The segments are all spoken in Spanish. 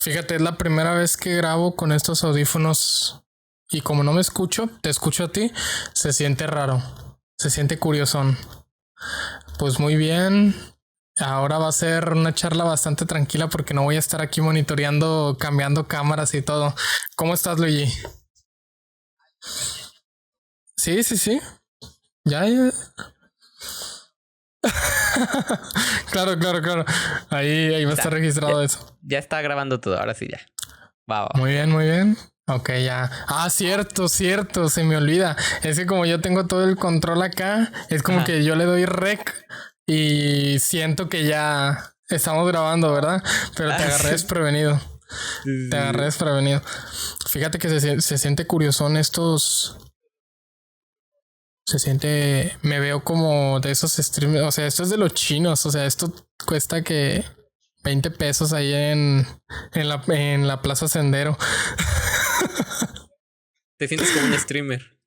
Fíjate, es la primera vez que grabo con estos audífonos y como no me escucho, te escucho a ti, se siente raro, se siente curiosón. Pues muy bien. Ahora va a ser una charla bastante tranquila porque no voy a estar aquí monitoreando, cambiando cámaras y todo. ¿Cómo estás, Luigi? Sí, sí, sí. Ya. Claro, claro, claro. Ahí va a estar registrado eso. Ya está grabando todo, ahora sí ya. Va. Muy bien, muy bien. Ok, ya. Ah, cierto, se me olvida. Es que como yo tengo todo el control acá, es como que yo le doy rec y siento que ya estamos grabando, ¿verdad? Pero te agarré desprevenido. Te agarré desprevenido. Fíjate que se siente curiosón estos. Se siente. Me veo como de esos streams. O sea, esto es de los chinos. O sea, esto cuesta que 20 pesos ahí en la Plaza Sendero. Te sientes como un streamer.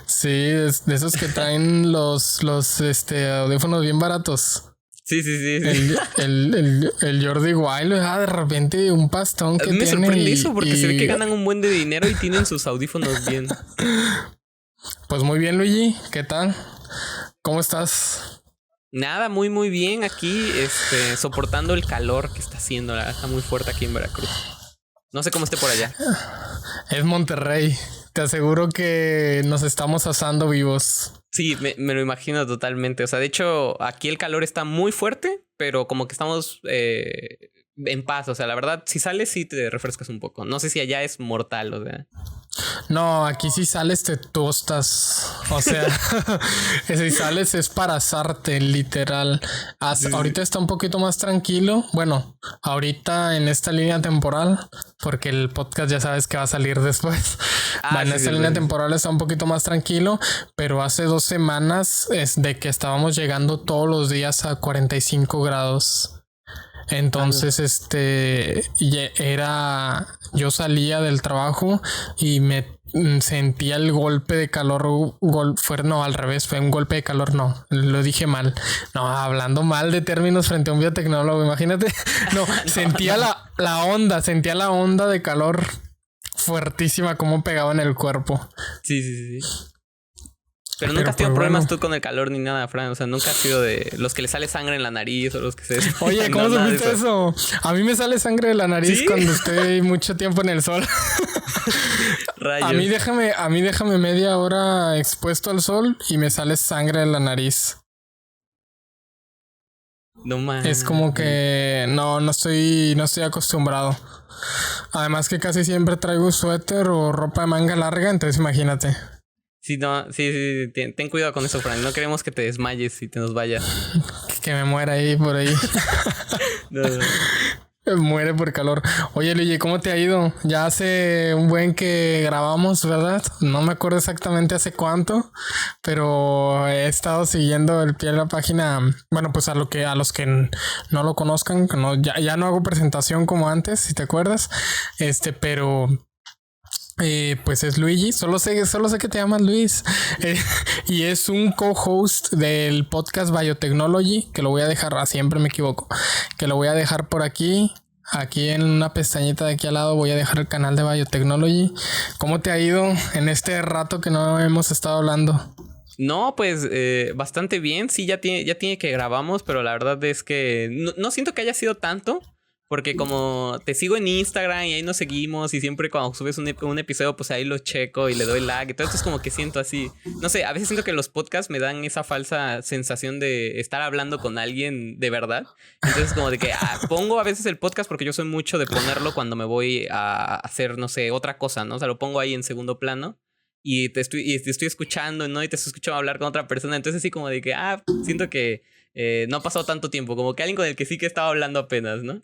Sí, de esos que traen los audífonos bien baratos. Sí. El Jordi Wild, de repente un pastón que me tiene. Me sorprende eso porque se ve que ganan un buen de dinero y tienen sus audífonos bien. Pues muy bien, Luigi, ¿qué tal? ¿Cómo estás? Nada, muy bien aquí, soportando el calor que está haciendo, la verdad, está muy fuerte aquí en Veracruz. No sé cómo esté por allá. Es Monterrey. Te aseguro que nos estamos asando vivos. Sí, me lo imagino totalmente. O sea, de hecho, aquí el calor está muy fuerte, pero como que estamos en paz. O sea, la verdad, si sales, sí te refrescas un poco. No sé si allá es mortal, o sea. No, aquí si sales te tostas. O sea, si sales es para asarte, literal. Ahorita está un poquito más tranquilo. Bueno, ahorita en esta línea temporal, porque el podcast ya sabes que va a salir después. En esta línea temporal está un poquito más tranquilo, pero hace 2 semanas es de que estábamos llegando todos los días a 45 grados. Entonces, yo salía del trabajo y me sentía el golpe de calor, no, al revés, fue un golpe de calor, no, lo dije mal. No, hablando mal de términos frente a un biotecnólogo, imagínate. No, sentía la onda de calor fuertísima como pegaba en el cuerpo. Sí. Pero nunca has tenido problemas tú con el calor ni nada, Fran. O sea, nunca has sido de los que le sale sangre en la nariz o los que se... Oye, ¿cómo supiste eso? A mí me sale sangre de la nariz cuando estoy mucho tiempo en el sol. Rayos. A mí déjame media hora expuesto al sol y me sale sangre de la nariz. No mames. Es como que no estoy acostumbrado. Además que casi siempre traigo suéter o ropa de manga larga, entonces imagínate. Sí, ten cuidado con eso, Fran. No queremos que te desmayes y te nos vayas. Que me muera ahí por ahí. No. Me muere por calor. Oye, Luigi, ¿cómo te ha ido? Ya hace un buen que grabamos, ¿verdad? No me acuerdo exactamente hace cuánto, pero he estado siguiendo el pie de la página. Bueno, pues a los que no lo conozcan, ya no hago presentación como antes, si te acuerdas. Pero pues es Luigi, solo sé que te llamas Luis, y es un co-host del podcast Biotechnology, que lo voy a dejar, siempre me equivoco, que lo voy a dejar por aquí en una pestañita de aquí al lado voy a dejar el canal de Biotechnology. ¿Cómo te ha ido en este rato que no hemos estado hablando? No, pues bastante bien, sí, ya tiene que grabamos, pero la verdad es que no siento que haya sido tanto. Porque como te sigo en Instagram y ahí nos seguimos y siempre cuando subes un episodio pues ahí lo checo y le doy like y todo esto es como que siento así. No sé, a veces siento que los podcasts me dan esa falsa sensación de estar hablando con alguien de verdad. Entonces como de que pongo a veces el podcast porque yo soy mucho de ponerlo cuando me voy a hacer, no sé, otra cosa, ¿no? O sea, lo pongo ahí en segundo plano. Y te estoy escuchando, ¿no? Y te estoy escuchando hablar con otra persona. Entonces así como de que, siento que no ha pasado tanto tiempo. Como que alguien con el que sí que estaba hablando apenas, ¿no?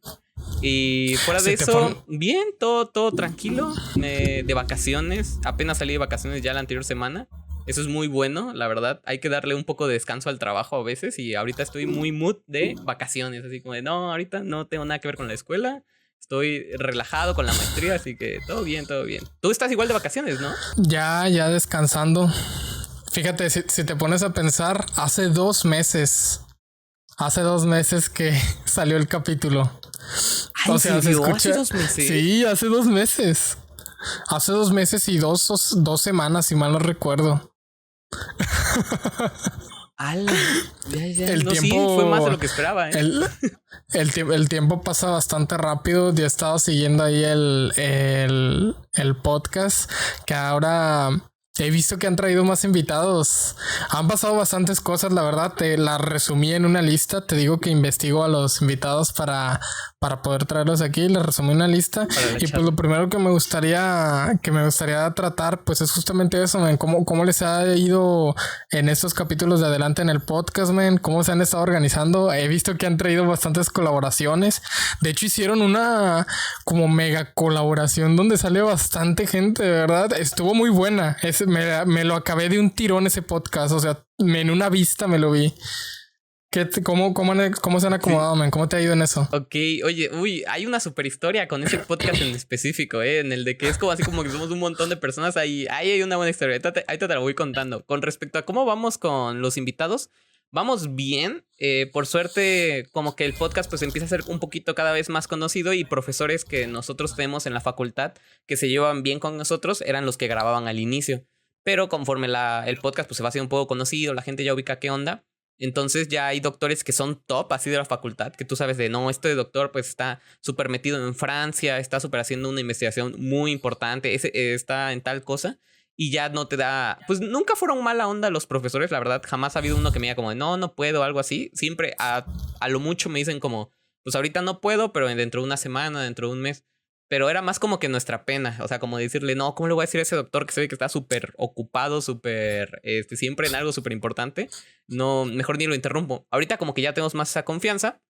Y fuera de eso, bien, todo tranquilo. De vacaciones. Apenas salí de vacaciones ya la anterior semana. Eso es muy bueno, la verdad. Hay que darle un poco de descanso al trabajo a veces. Y ahorita estoy muy mood de vacaciones. Así como de, no, ahorita no tengo nada que ver con la escuela. Estoy relajado con la maestría, así que todo bien. Tú estás igual de vacaciones, ¿no? Ya descansando. Fíjate, si te pones a pensar, hace 2 meses Hace 2 meses que salió el capítulo. Ay, O sea, se ¿serio? escucha. ¿Hace 2 meses? Sí, hace 2 meses. Hace 2 meses y 2 semanas, si mal no recuerdo. ¡Hala! Ya. El No, sí, fue más de tiempo. lo que esperaba, ¿eh? El tiempo pasa bastante rápido. Yo he estado siguiendo ahí el podcast. Que ahora he visto que han traído más invitados. Han pasado bastantes cosas, la verdad. Te las resumí en una lista. Te digo que investigo a los invitados para poder traerlos aquí. Les resumí una lista. Para la Y pues charla. lo primero que me gustaría tratar, pues es justamente eso, man. ¿Cómo les ha ido en estos capítulos de adelante en el podcast, man? ¿Cómo se han estado organizando? He visto que han traído bastantes colaboraciones. De hecho, hicieron una como mega colaboración donde sale bastante gente, de verdad. Estuvo muy buena. Me lo acabé de un tirón ese podcast. O sea, en una vista me lo vi. ¿Cómo se han acomodado, man? ¿Cómo te ha ido en eso? Ok, oye, hay una super historia con ese podcast en específico, en el de que es como así como que somos un montón de personas, ahí hay una buena historia, ahorita te la voy contando. Con respecto a cómo vamos con los invitados, vamos bien, por suerte como que el podcast pues empieza a ser un poquito cada vez más conocido y profesores que nosotros tenemos en la facultad que se llevan bien con nosotros eran los que grababan al inicio, pero conforme el podcast pues se va haciendo un poco conocido, la gente ya ubica qué onda. Entonces ya hay doctores que son top así de la facultad, que tú sabes de no, este doctor pues está súper metido en Francia, está súper haciendo una investigación muy importante, está en tal cosa y ya no te da, pues nunca fueron mala onda los profesores, la verdad, jamás ha habido uno que me diga como de, no puedo, algo así, siempre a lo mucho me dicen como, pues ahorita no puedo, pero dentro de una semana, dentro de un mes. Pero era más como que nuestra pena, o sea, como decirle, no, ¿cómo le voy a decir a ese doctor que se ve que está súper ocupado, súper, siempre en algo súper importante? No, mejor ni lo interrumpo. Ahorita como que ya tenemos más esa confianza.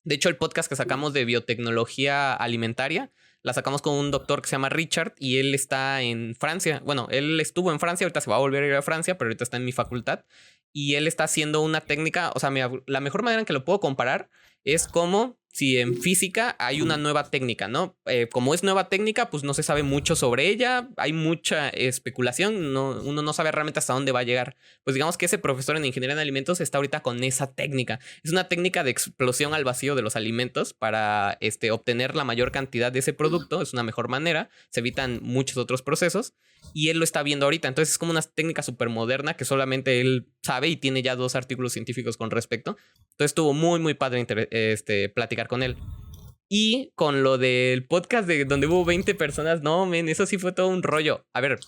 De hecho, el podcast que sacamos de biotecnología alimentaria, la sacamos con un doctor que se llama Richard y él está en Francia. Bueno, él estuvo en Francia, ahorita se va a volver a ir a Francia, pero ahorita está en mi facultad. Y él está haciendo una técnica, o sea, la mejor manera en que lo puedo comparar es como si en física hay una nueva técnica, ¿no? Como es nueva técnica, pues no se sabe mucho sobre ella, hay mucha especulación, uno no sabe realmente hasta dónde va a llegar. Pues digamos que ese profesor en ingeniería en alimentos está ahorita con esa técnica. Es una técnica de explosión al vacío de los alimentos para obtener la mayor cantidad de ese producto, es una mejor manera, se evitan muchos otros procesos y él lo está viendo ahorita, entonces es como una técnica súper moderna que solamente él sabe y tiene ya 2 artículos científicos con respecto. Entonces estuvo muy, muy padre platicar con él. Y con lo del podcast de donde hubo 20 personas, no, men, eso sí fue todo un rollo. A ver,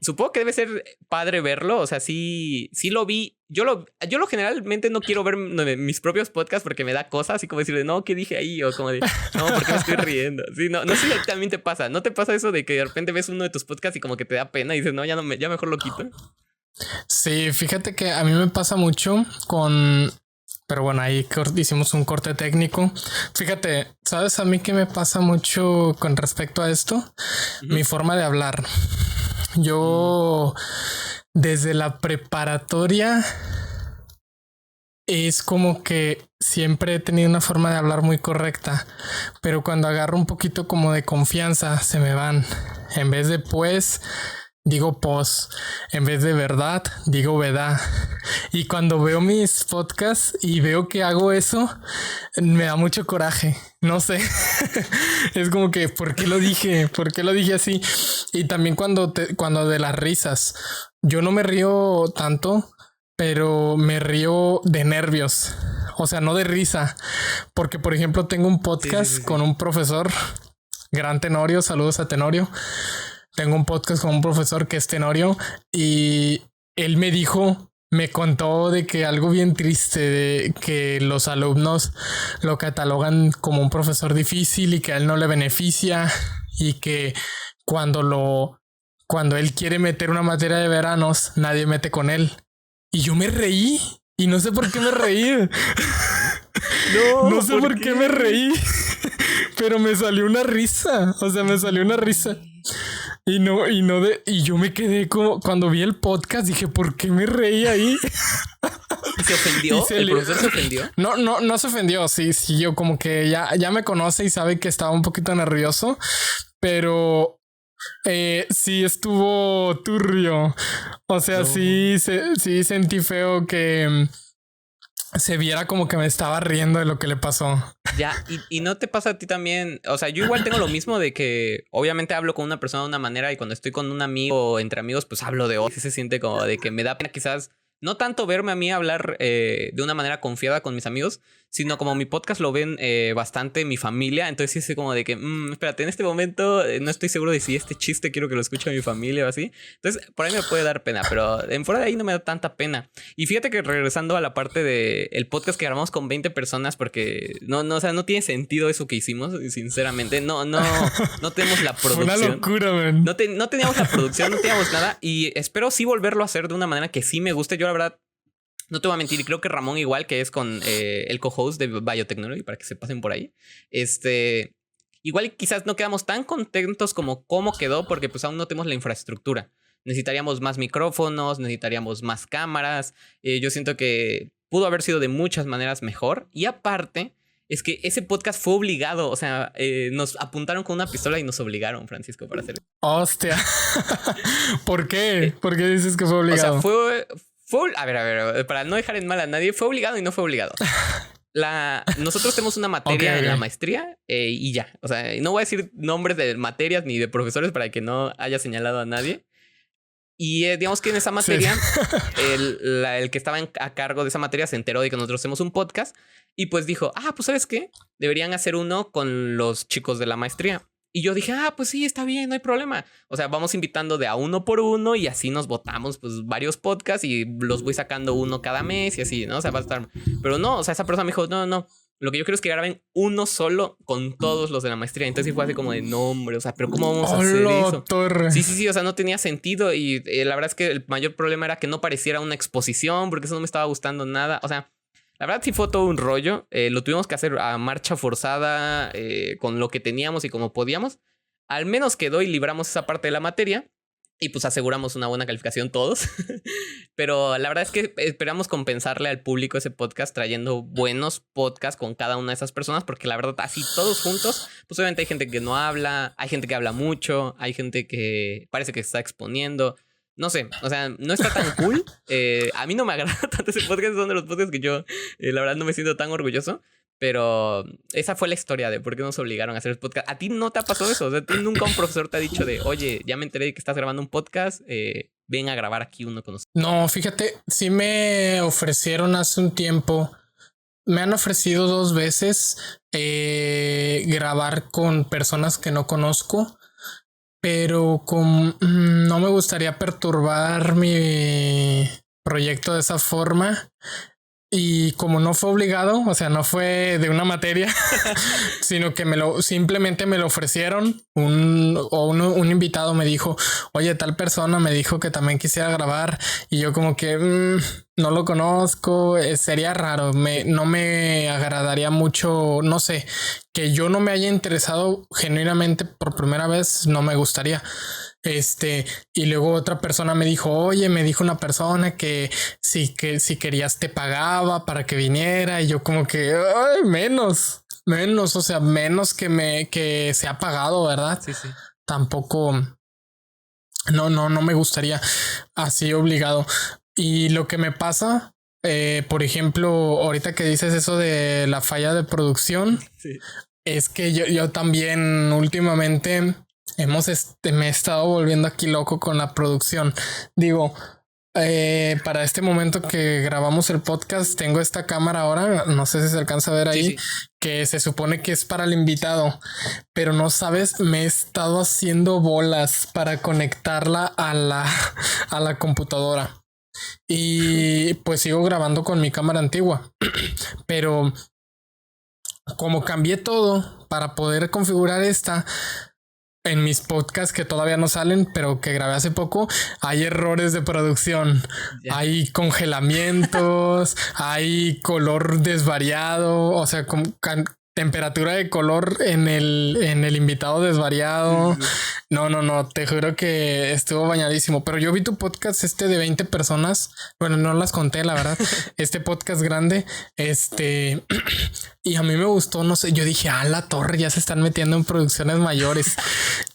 supongo que debe ser padre verlo, o sea, sí lo vi. Yo lo generalmente no quiero ver mis propios podcasts porque me da cosas, así como decirle, no, ¿qué dije ahí? O como de, no, ¿por qué me estoy riendo? Sí, no sé si también te pasa. ¿No te pasa eso de que de repente ves uno de tus podcasts y como que te da pena y dices, no, ya mejor lo quito? Sí, fíjate que a mí me pasa mucho con... Pero bueno, ahí hicimos un corte técnico. Fíjate, ¿sabes a mí qué me pasa mucho con respecto a esto? Mi forma de hablar. Yo desde la preparatoria es como que siempre he tenido una forma de hablar muy correcta, pero cuando agarro un poquito como de confianza se me van. En vez de pues, digo pos. En vez de verdad, digo verdad. Y cuando veo mis podcasts y veo que hago eso, me da mucho coraje. No sé. Es como que, ¿por qué lo dije? ¿Por qué lo dije así? Y también cuando de las risas. Yo no me río tanto, pero me río de nervios. O sea, no de risa. Porque, por ejemplo, tengo un podcast con un profesor, gran Tenorio. Saludos a Tenorio. Tengo un podcast con un profesor que es Tenorio y él me contó de que algo bien triste, de que los alumnos lo catalogan como un profesor difícil y que a él no le beneficia y que cuando él quiere meter una materia de veranos, nadie mete con él. Y yo me reí y no sé por qué me reí. No sé por qué me reí, pero me salió una risa. O sea, me salió una risa. Y yo me quedé como cuando vi el podcast, dije, ¿por qué me reí ahí? ¿Y se ofendió? ¿El profesor se ofendió? No se ofendió. Sí, yo como que ya me conoce y sabe que estaba un poquito nervioso, pero sí estuvo turbio. O sea, sí sentí feo que se viera como que me estaba riendo de lo que le pasó. Ya, y no te pasa a ti también. O sea, yo igual tengo lo mismo de que obviamente hablo con una persona de una manera y cuando estoy con un amigo o entre amigos, pues hablo de otra. Se siente como de que me da pena quizás no tanto verme a mí hablar de una manera confiada con mis amigos, sino como mi podcast lo ven bastante mi familia. Entonces sí es como de que, espérate, en este momento no estoy seguro de si este chiste quiero que lo escuche mi familia o así. Entonces por ahí me puede dar pena, pero en fuera de ahí no me da tanta pena. Y fíjate que regresando a la parte de el podcast que grabamos con 20 personas, porque o sea, no tiene sentido eso que hicimos, sinceramente. No tenemos la producción. Fue una locura, man. No teníamos la producción, no teníamos nada. Y espero sí volverlo a hacer de una manera que sí me guste. Yo la verdad no te voy a mentir, y creo que Ramón igual, que es con el co-host de Biotechnology, para que se pasen por ahí. Igual quizás no quedamos tan contentos como cómo quedó, porque pues aún no tenemos la infraestructura. Necesitaríamos más micrófonos, necesitaríamos más cámaras. Yo siento que pudo haber sido de muchas maneras mejor. Y aparte, es que ese podcast fue obligado. O sea, nos apuntaron con una pistola y nos obligaron, Francisco, para hacer. Hostia. ¿Por qué? ¿Por qué dices que fue obligado? O sea, a ver, para no dejar en mal a nadie, fue obligado y no fue obligado. Nosotros tenemos una materia en la maestría y ya. O sea, no voy a decir nombres de materias ni de profesores para que no haya señalado a nadie. Y digamos que en esa materia, el que estaba a cargo de esa materia se enteró de que nosotros hacemos un podcast y pues dijo, pues ¿sabes qué? Deberían hacer uno con los chicos de la maestría. Y yo dije, pues sí, está bien, no hay problema. O sea, vamos invitando de a uno por uno y así nos votamos pues varios podcasts y los voy sacando uno cada mes y así, ¿no? O sea, va a estar... Pero no, o sea, esa persona me dijo, no. Lo que yo quiero es que graben uno solo con todos los de la maestría. Entonces sí fue así como de, no, hombre, o sea, pero ¿cómo vamos a hacer eso? Torre. Sí, o sea, no tenía sentido. Y la verdad es que el mayor problema era que no pareciera una exposición, porque eso no me estaba gustando nada. O sea, la verdad sí fue todo un rollo. Lo tuvimos que hacer a marcha forzada, con lo que teníamos y como podíamos. Al menos quedó y libramos esa parte de la materia. Y pues aseguramos una buena calificación todos. Pero la verdad es que esperamos compensarle al público ese podcast trayendo buenos podcasts con cada una de esas personas. Porque la verdad, así todos juntos, pues obviamente hay gente que no habla, hay gente que habla mucho, hay gente que parece que se está exponiendo. No sé, o sea, no está tan cool. A mí no me agrada tanto ese podcast. Son de los podcasts que yo, la verdad, no me siento tan orgulloso. Pero esa fue la historia de por qué nos obligaron a hacer el podcast. ¿A ti no te ha pasado eso? O sea, ¿a ti nunca un profesor te ha dicho de, oye, ya me enteré de que estás grabando un podcast, ven a grabar aquí uno con nosotros? No, fíjate, sí me ofrecieron hace un tiempo. Me han ofrecido 2 veces grabar con personas que no conozco. Pero no me gustaría perturbar mi proyecto de esa forma. Y como no fue obligado, o sea, no fue de una materia, sino que simplemente me lo ofrecieron. Un invitado me dijo, oye, tal persona me dijo que también quisiera grabar. Y yo como que no lo conozco, sería raro, no me agradaría mucho, no sé, que yo no me haya interesado genuinamente por primera vez, no me gustaría. Y luego otra persona me dijo, oye, me dijo una persona que si querías te pagaba para que viniera. Y yo como que menos, o sea, menos que se ha pagado, ¿verdad? Sí. Tampoco, no me gustaría así obligado. Y lo que me pasa, por ejemplo, ahorita que dices eso de la falla de producción, sí. Es que yo también últimamente me he estado volviendo aquí loco con la producción. Digo, para este momento que grabamos el podcast, tengo esta cámara ahora, no sé si se alcanza a ver ahí, sí. Que se supone que es para el invitado, pero no sabes, me he estado haciendo bolas para conectarla a la computadora. Y pues sigo grabando con mi cámara antigua, pero como cambié todo para poder configurar esta, en mis podcasts que todavía no salen, pero que grabé hace poco, hay errores de producción. Yeah. Hay congelamientos, hay color desvariado, o sea, temperatura de color en el invitado desvariado. No, te juro que estuvo bañadísimo. Pero yo vi tu podcast de 20 personas. Bueno, no las conté, la verdad. Este podcast grande. Y a mí me gustó, no sé, yo dije, la torre, ya se están metiendo en producciones mayores.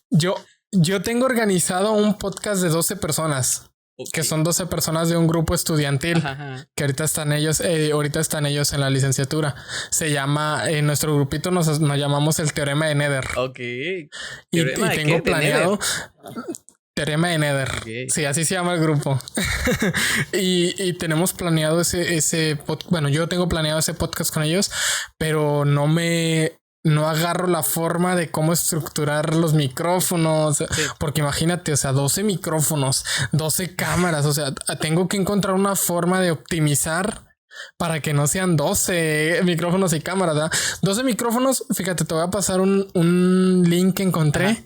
Yo tengo organizado un podcast de 12 personas. que son 12 personas de un grupo estudiantil, Ajá. que ahorita están ellos en la licenciatura. Se llama, en nuestro grupito nos llamamos el Teorema de Nether. Ok. Y ¿Teorema de tengo qué? ¿De planeado Nether? Teorema de Nether. Ok. Sí, así se llama el grupo. y tenemos planeado bueno, yo tengo planeado ese podcast con ellos, pero no agarro la forma de cómo estructurar los micrófonos, Sí. porque imagínate, o sea, 12 micrófonos, 12 cámaras, o sea, tengo que encontrar una forma de optimizar para que no sean 12 micrófonos y cámaras, ¿verdad? 12 micrófonos, fíjate, te voy a pasar un link que encontré. Ajá.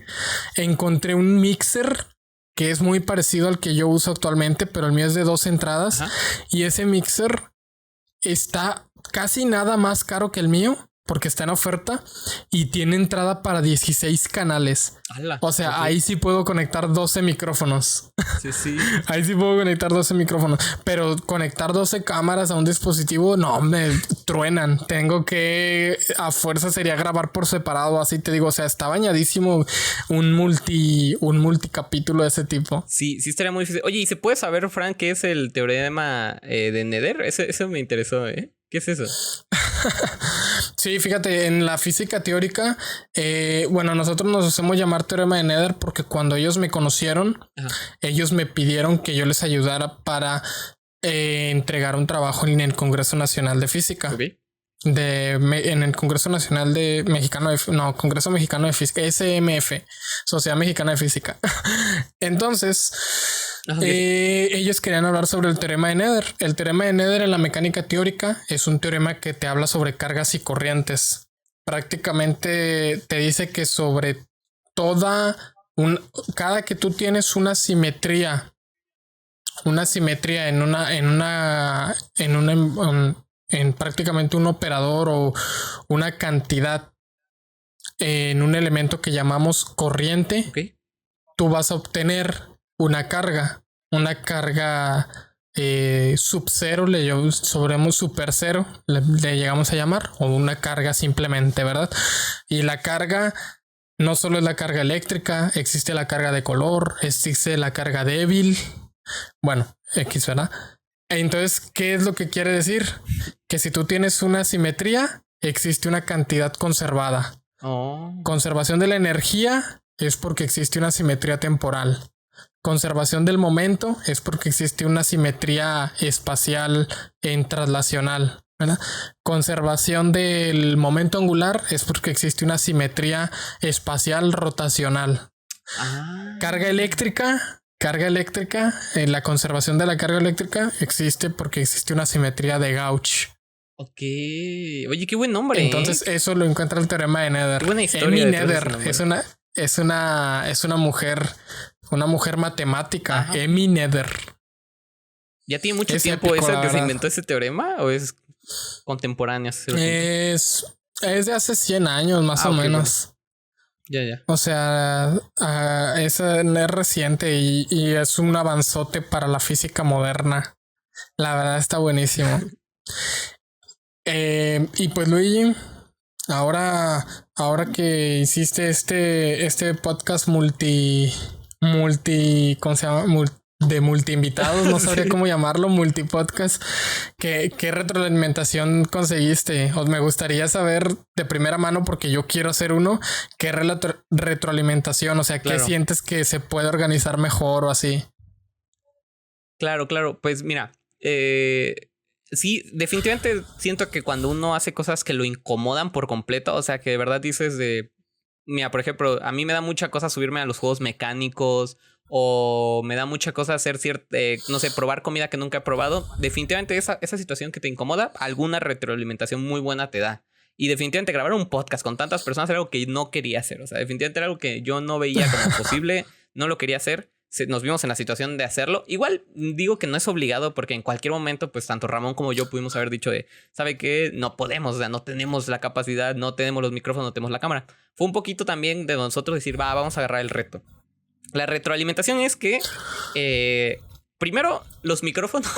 Encontré un mixer que es muy parecido al que yo uso actualmente, pero el mío es de 2 entradas. Ajá. Y ese mixer está casi nada más caro que el mío, porque está en oferta y tiene entrada para 16 canales. ¡Hala! O sea, Ok. ahí sí puedo conectar 12 micrófonos. Sí, sí. Ahí sí puedo conectar 12 micrófonos. Pero conectar 12 cámaras a un dispositivo, no, me truenan. Tengo que, a fuerza sería grabar por separado, así te digo. O sea, está bañadísimo un multicapítulo de ese tipo. Sí, sí estaría muy difícil. Oye, ¿y se puede saber, Frank, qué es el teorema de Nether? Eso me interesó, ¿eh? ¿Qué es eso? Sí, fíjate, en la física teórica, bueno, nosotros nos hacemos llamar teorema de Nether porque cuando ellos me conocieron, Ajá. ellos me pidieron que yo les ayudara para entregar un trabajo en el Congreso Nacional de Física. Ok. En el Congreso Nacional Congreso Mexicano de Física, SMF, Sociedad Mexicana de Física. Entonces, Ajá, ok. ellos querían hablar sobre el teorema de Nether. El teorema de Nether en la mecánica teórica es un teorema que te habla sobre cargas y corrientes. Prácticamente te dice que sobre cada que tú tienes una simetría en prácticamente un operador o una cantidad en un elemento que llamamos corriente, Ok. tú vas a obtener una carga sub cero, sobremos super cero, le llegamos a llamar, o una carga simplemente, ¿verdad? Y la carga no solo es la carga eléctrica, existe la carga de color, existe la carga débil, bueno, X, ¿verdad? Entonces, ¿qué es lo que quiere decir? Que si tú tienes una simetría, existe una cantidad conservada. Oh. Conservación de la energía es porque existe una simetría temporal. Conservación del momento es porque existe una simetría espacial en traslacional, ¿verdad? Conservación del momento angular es porque existe una simetría espacial rotacional. Ah. Carga eléctrica, la conservación de la carga eléctrica existe porque existe una simetría de Gauss. Ok. Oye, qué buen nombre. Entonces eso lo encuentra el teorema de Nether. Qué buena historia Emmy detrás de ese Nether nombre. es una mujer matemática. Ajá. Emmy Nether. ¿Ya tiene mucho Es tiempo épico, esa la que se verdad. inventó ese teorema? ¿O es contemporánea? Es de hace 100 años más o ok, menos. Ya, ya. O sea, es reciente y es un avanzote para la física moderna. La verdad está buenísimo. Y pues Luigi, ahora que hiciste este podcast ¿cómo se llama? De multi invitados, no sabría Sí. cómo llamarlo, multipodcast. ¿Qué retroalimentación conseguiste? Me gustaría saber de primera mano, porque yo quiero hacer uno. ¿Qué retroalimentación? O sea, ¿qué Claro. sientes que se puede organizar mejor o así? Claro. Pues mira, sí, definitivamente siento que cuando uno hace cosas que lo incomodan por completo, o sea, que de verdad dices mira, por ejemplo, a mí me da mucha cosa subirme a los juegos mecánicos o me da mucha cosa hacer no sé, probar comida que nunca he probado. Definitivamente esa situación que te incomoda, alguna retroalimentación muy buena te da. Y definitivamente grabar un podcast con tantas personas era algo que no quería hacer. O sea, definitivamente era algo que yo no veía como posible, no lo quería hacer. Nos vimos en la situación de hacerlo. Igual digo que no es obligado porque en cualquier momento, pues tanto Ramón como yo pudimos haber dicho ¿sabe qué? No podemos, o sea, no tenemos la capacidad, no tenemos los micrófonos, no tenemos la cámara. Fue un poquito también de nosotros decir, vamos a agarrar el reto. La retroalimentación es que primero los micrófonos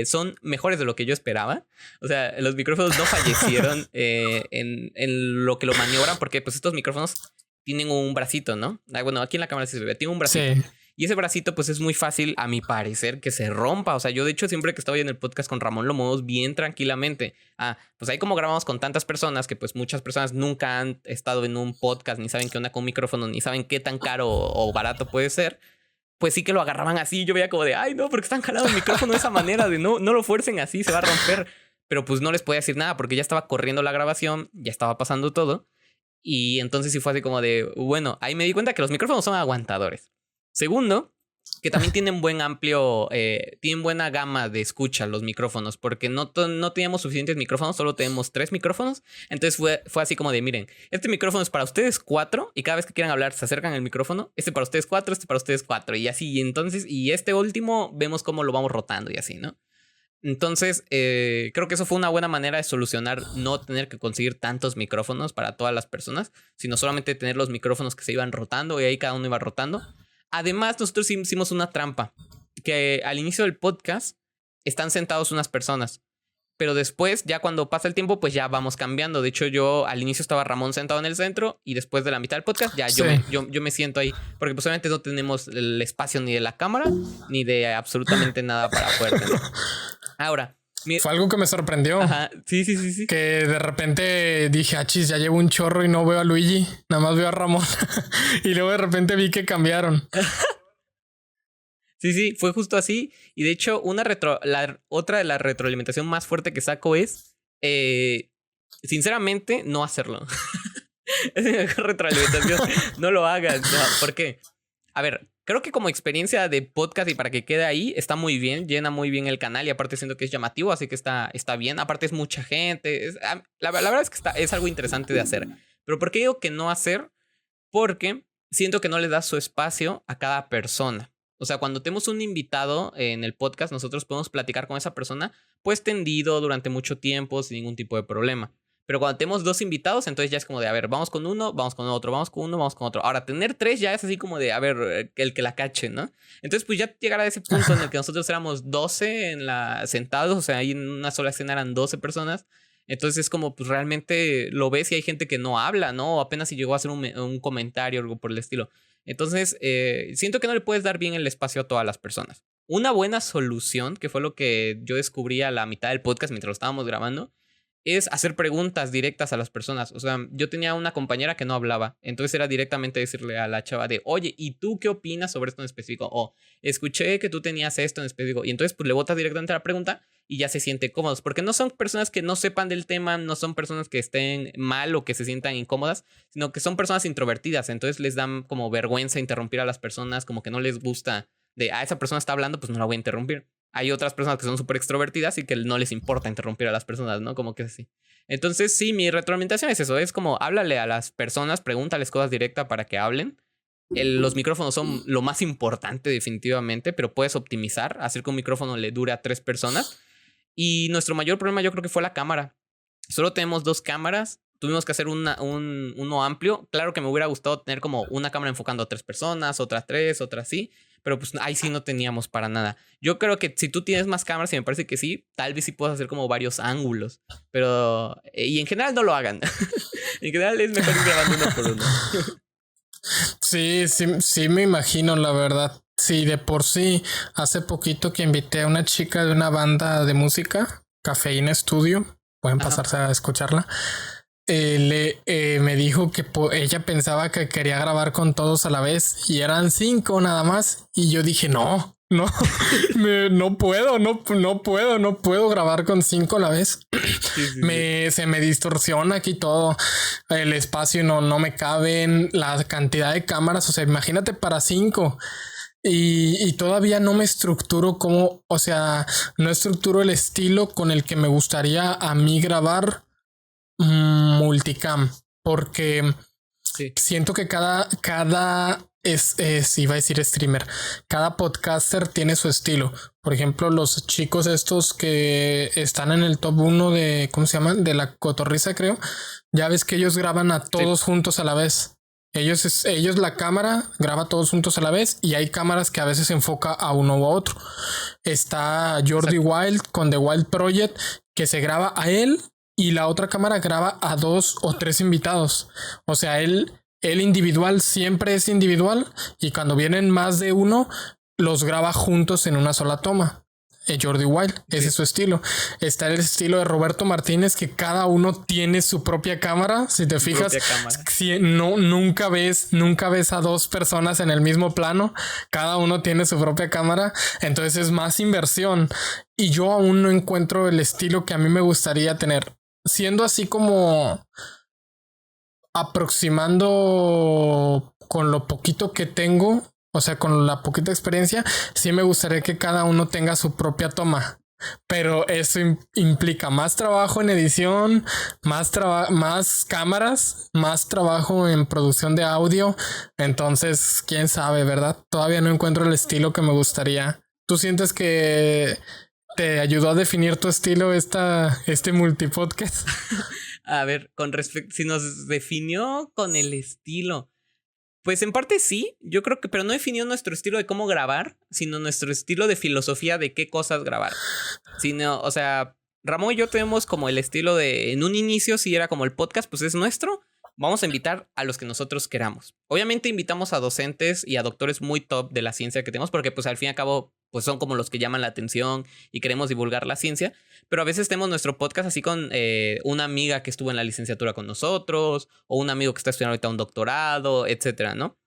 son mejores de lo que yo esperaba. O sea, los micrófonos no fallecieron en lo que lo maniobran porque pues estos micrófonos tienen un bracito, ¿no? Bueno, aquí en la cámara sí se ve, tiene un bracito. Sí. Y ese bracito pues es muy fácil, a mi parecer, que se rompa. O sea, yo de hecho siempre que estaba en el podcast con Ramón lo movemos bien tranquilamente. Pues ahí como grabamos con tantas personas, que pues muchas personas nunca han estado en un podcast, ni saben qué onda con un micrófono, ni saben qué tan caro o barato puede ser. Pues sí que lo agarraban así. Yo veía como de, ay no, porque están jalando el micrófono de esa manera, de no lo fuercen así, se va a romper. Pero pues no les podía decir nada porque ya estaba corriendo la grabación, ya estaba pasando todo. Y entonces sí fue así como de, bueno, ahí me di cuenta que los micrófonos son aguantadores. Segundo, que también tienen tienen buena gama de escucha los micrófonos, porque no teníamos suficientes micrófonos, solo tenemos 3 micrófonos. Entonces fue así como de, miren, este micrófono es para ustedes 4 y cada vez que quieran hablar se acercan al micrófono, este para ustedes 4, este para ustedes 4 y así. Y entonces, y este último vemos cómo lo vamos rotando y así, ¿no? Entonces, creo que eso fue una buena manera de solucionar no tener que conseguir tantos micrófonos para todas las personas, sino solamente tener los micrófonos que se iban rotando y ahí cada uno iba rotando. Además, nosotros hicimos una trampa, que al inicio del podcast están sentados unas personas, pero después, ya cuando pasa el tiempo, pues ya vamos cambiando. De hecho, yo al inicio estaba Ramón sentado en el centro y después de la mitad del podcast ya Sí. yo me siento ahí, porque pues obviamente no tenemos el espacio ni de la cámara ni de absolutamente nada para poder tener. Ahora, fue algo que me sorprendió. Ajá, sí. Que de repente dije, chis, ya llevo un chorro y no veo a Luigi, nada más veo a Ramón. Y luego de repente vi que cambiaron. Sí, fue justo así. Y de hecho, otra de la retroalimentación más fuerte que saco es, sinceramente, no hacerlo. Es mi mejor retroalimentación. No lo hagas. No, ¿por qué? A ver, creo que como experiencia de podcast y para que quede ahí, está muy bien, llena muy bien el canal y aparte siento que es llamativo, así que está bien. Aparte es mucha gente. La verdad es que es algo interesante de hacer. Pero ¿por qué digo que no hacer? Porque siento que no le das su espacio a cada persona. O sea, cuando tenemos un invitado en el podcast, nosotros podemos platicar con esa persona, pues tendido durante mucho tiempo, sin ningún tipo de problema. Pero cuando tenemos 2 invitados, entonces ya es como de, a ver, vamos con uno, vamos con otro, vamos con uno, vamos con otro. Ahora, tener 3 ya es así como de, a ver, el que la cache, ¿no? Entonces, pues ya llegar a ese punto en el que nosotros éramos 12 sentados, o sea, ahí en una sola escena eran 12 personas. Entonces es como, pues realmente lo ves y hay gente que no habla, ¿no? O apenas si llegó a hacer un comentario o algo por el estilo. Entonces, siento que no le puedes dar bien el espacio a todas las personas. Una buena solución, que fue lo que yo descubrí a la mitad del podcast mientras lo estábamos grabando, es hacer preguntas directas a las personas. O sea, yo tenía una compañera que no hablaba. Entonces era directamente decirle a la chava de, oye, ¿y tú qué opinas sobre esto en específico? O escuché que tú tenías esto en específico. Y entonces pues le botas directamente la pregunta y ya se siente cómodos. Porque no son personas que no sepan del tema, no son personas que estén mal o que se sientan incómodas, sino que son personas introvertidas. Entonces les dan como vergüenza interrumpir a las personas, como que no les gusta de, esa persona está hablando, pues no la voy a interrumpir. Hay otras personas que son súper extrovertidas y que no les importa interrumpir a las personas, ¿no? Como que así. Entonces, sí, mi retroalimentación es eso. Es como, háblale a las personas, pregúntales cosas directas para que hablen. Los micrófonos son lo más importante definitivamente, pero puedes optimizar, hacer que un micrófono le dure a 3 personas. Y nuestro mayor problema yo creo que fue la cámara. Solo tenemos 2 cámaras. Tuvimos que hacer uno amplio. Claro que me hubiera gustado tener como una cámara enfocando a 3 personas, otras 3, otras sí. Pero pues ahí sí no teníamos para nada. Yo creo que si tú tienes más cámaras, y me parece que sí, tal vez sí puedas hacer como varios ángulos. Pero... y en general no lo hagan. En general es mejor ir grabando uno por uno. Sí, me imagino, la verdad. Sí, de por sí, hace poquito que invité a una chica de una banda de música, Cafeína Studio, pueden pasarse a escucharla. Me dijo que ella pensaba que quería grabar con todos a la vez y eran 5 nada más. Y yo dije, no puedo grabar con 5 a la vez. Sí. Se me distorsiona aquí todo. El espacio no me caben, la cantidad de cámaras. O sea, imagínate para 5. Y todavía no me estructuro no estructuro el estilo con el que me gustaría a mí grabar multicam, porque siento que cada iba a decir streamer, cada podcaster tiene su estilo. Por ejemplo, los chicos estos que están en el top 1 de, ¿cómo se llaman? De La Cotorrisa, creo. Ya ves que ellos graban a todos juntos a la vez. Ellos la cámara graba todos juntos a la vez y hay cámaras que a veces enfoca a uno u a otro. Está Jordi Wild con The Wild Project, que se graba a él y la otra cámara graba a 2 o 3 invitados. O sea, él él individual siempre es individual y cuando vienen más de uno, los graba juntos en una sola toma. Jordi Wild, ese es su estilo. Está el estilo de Roberto Martínez, que cada uno tiene su propia cámara. Si te fijas, nunca ves a dos personas en el mismo plano. Cada uno tiene su propia cámara. Entonces es más inversión. Y yo aún no encuentro el estilo que a mí me gustaría tener. Siendo así como aproximando con lo poquito que tengo. O sea, con la poquita experiencia, sí me gustaría que cada uno tenga su propia toma. Pero eso implica más trabajo en edición, más cámaras, más trabajo en producción de audio. Entonces, quién sabe, ¿verdad? Todavía no encuentro el estilo que me gustaría. ¿Tú sientes que te ayudó a definir tu estilo este multipodcast? A ver, si nos definió con el estilo. Pues en parte sí, yo creo que, pero no definió nuestro estilo de cómo grabar, sino nuestro estilo de filosofía de qué cosas grabar. Sino, o sea, Ramón y yo tenemos como el estilo de, en un inicio, si era como el podcast, pues es nuestro, vamos a invitar a los que nosotros queramos. Obviamente invitamos a docentes y a doctores muy top de la ciencia que tenemos, porque pues al fin y al cabo, pues son como los que llaman la atención y queremos divulgar la ciencia. Pero a veces tenemos nuestro podcast así con una amiga que estuvo en la licenciatura con nosotros, o un amigo que está estudiando ahorita un doctorado, etcétera, ¿no?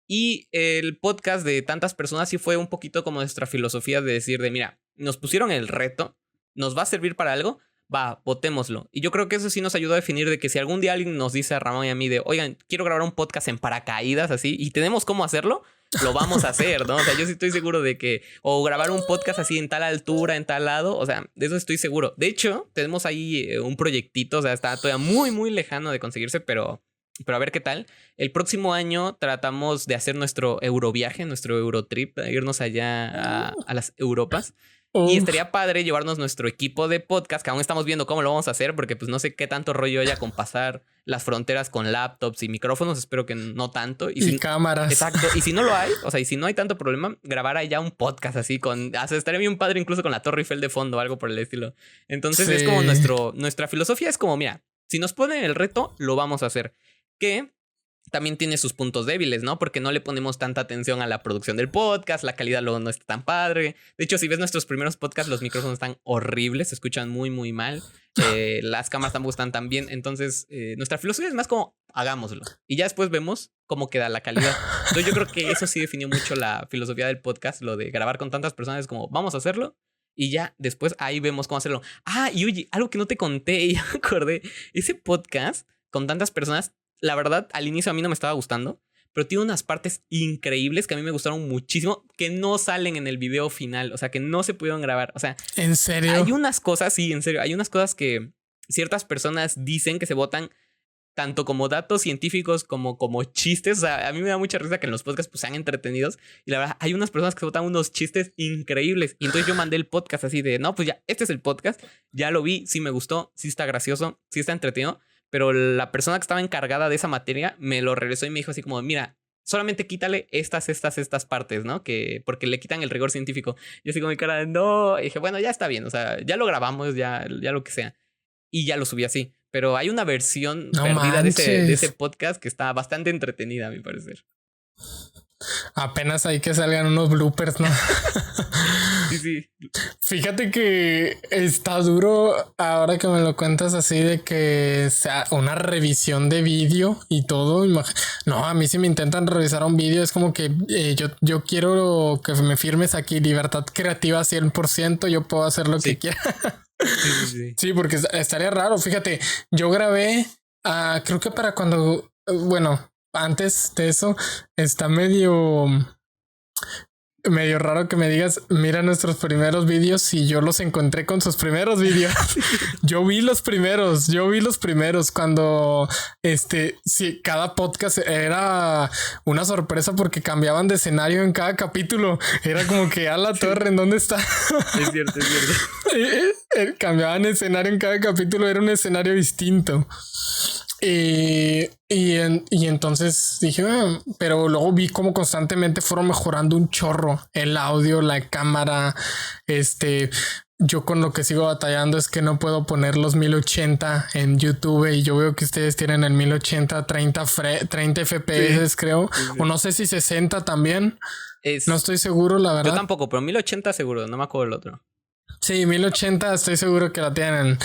Y el podcast de tantas personas sí fue un poquito como nuestra filosofía de decir de, mira, nos pusieron el reto, nos va a servir para algo, va, votémoslo. Y yo creo que eso sí nos ayudó a definir de que si algún día alguien nos dice a Ramón y a mí de, oigan, quiero grabar un podcast en paracaídas así, y tenemos cómo hacerlo, lo vamos a hacer, ¿no? O sea, yo sí estoy seguro de que, o grabar un podcast así en tal altura, en tal lado, o sea, de eso estoy seguro. De hecho, tenemos ahí un proyectito, o sea, está todavía muy, muy lejano de conseguirse, pero a ver qué tal. El próximo año tratamos de hacer nuestro Euroviaje, nuestro Eurotrip, irnos allá a las Europas. Y estaría padre llevarnos nuestro equipo de podcast, que aún estamos viendo cómo lo vamos a hacer, porque pues no sé qué tanto rollo haya con pasar las fronteras con laptops y micrófonos, espero que no tanto. Y cámaras. Exacto, y si no lo hay, o sea, y si no hay tanto problema, grabar allá un podcast así con... O sea, estaría bien padre incluso con la Torre Eiffel de fondo o algo por el estilo. Entonces sí. Es como nuestra filosofía es como, mira, si nos ponen el reto, lo vamos a hacer. Que también tiene sus puntos débiles, ¿no? Porque no le ponemos tanta atención a la producción del podcast, la calidad luego no está tan padre. De hecho, si ves nuestros primeros podcasts, los micrófonos están horribles, se escuchan muy, muy mal. Las cámaras tampoco están tan bien. Entonces, nuestra filosofía es más como, hagámoslo. Y ya después vemos cómo queda la calidad. Entonces, yo creo que eso sí definió mucho la filosofía del podcast, lo de grabar con tantas personas, es como, vamos a hacerlo. Y ya después ahí vemos cómo hacerlo. Ah, y oye, algo que no te conté y ya me acordé. Ese podcast con tantas personas, la verdad, al inicio a mí no me estaba gustando, pero tiene unas partes increíbles que a mí me gustaron muchísimo, que no salen en el video final, o sea, que no se pudieron grabar. O sea, ¿en serio? Hay unas cosas, sí, en serio, hay unas cosas que ciertas personas dicen que se botan tanto como datos científicos como chistes. O sea, a mí me da mucha risa que en los podcasts pues sean entretenidos. Y la verdad, hay unas personas que se botan unos chistes increíbles. Y entonces yo mandé el podcast así de, no, pues ya, este es el podcast. Ya lo vi, sí me gustó, sí está gracioso, sí está entretenido. Pero la persona que estaba encargada de esa materia me lo regresó y me dijo así como, mira, solamente quítale estas partes, ¿no? Porque le quitan el rigor científico. Yo así con mi cara de no. Y dije, bueno, ya está bien. O sea, ya lo grabamos, ya lo que sea. Y ya lo subí así. Pero hay una versión perdida de ese podcast que está bastante entretenida, a mi parecer. Apenas hay que salgan unos bloopers, ¿no? Sí. Fíjate que está duro ahora que me lo cuentas así de que sea una revisión de vídeo y todo. No, a mí si me intentan revisar un vídeo es como que yo quiero que me firmes aquí libertad creativa 100%, yo puedo hacer lo que quiera. Sí. Sí, porque estaría raro. Fíjate, yo grabé, creo que para cuando, bueno, antes de eso, está medio raro que me digas, mira nuestros primeros vídeos y yo los encontré con sus primeros vídeos. Yo vi los primeros cuando sí, cada podcast era una sorpresa porque cambiaban de escenario en cada capítulo. Era como que a la torre, ¿en dónde está? Es cierto. Cambiaban de escenario en cada capítulo, era un escenario distinto. Y entonces dije, pero luego vi cómo constantemente fueron mejorando un chorro el audio, la cámara, Yo con lo que sigo batallando es que no puedo poner los 1080 en YouTube y yo veo que ustedes tienen el 1080 30 FPS, sí, creo. Sí, sí. O no sé si 60 también. No estoy seguro, la verdad. Yo tampoco, pero 1080 seguro, no me acuerdo el otro. Sí, 1080 estoy seguro que la tienen.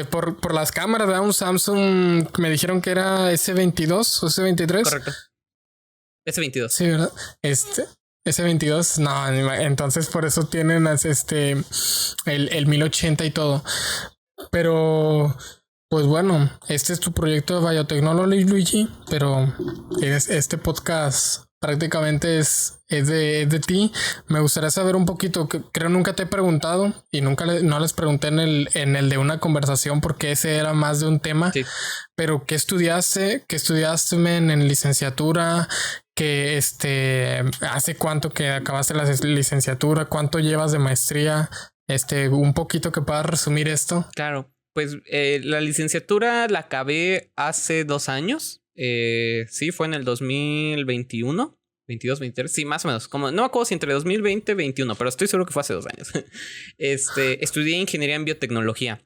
Por las cámaras, ¿verdad? Un Samsung me dijeron que era S22 o S23. Correcto. S22. Sí, ¿verdad? S22, no, entonces por eso tienen el 1080 y todo. Pero, pues bueno, este es tu proyecto de Biotechnology, Luigi, pero este podcast prácticamente es de ti. Me gustaría saber un poquito, que creo nunca te he preguntado y no les pregunté en el de una conversación porque ese era más de un tema. Sí. Pero ¿qué estudiaste? ¿Qué estudiaste en licenciatura? Que ¿hace cuánto que acabaste la licenciatura? ¿Cuánto llevas de maestría? Un poquito que puedas resumir esto. Claro, pues la licenciatura la acabé hace 2 años. Sí, fue en el 2021, 22, 23, sí, más o menos. Como, no me acuerdo si entre 2020 y 2021, pero estoy seguro que fue hace 2 años. Estudié ingeniería en biotecnología.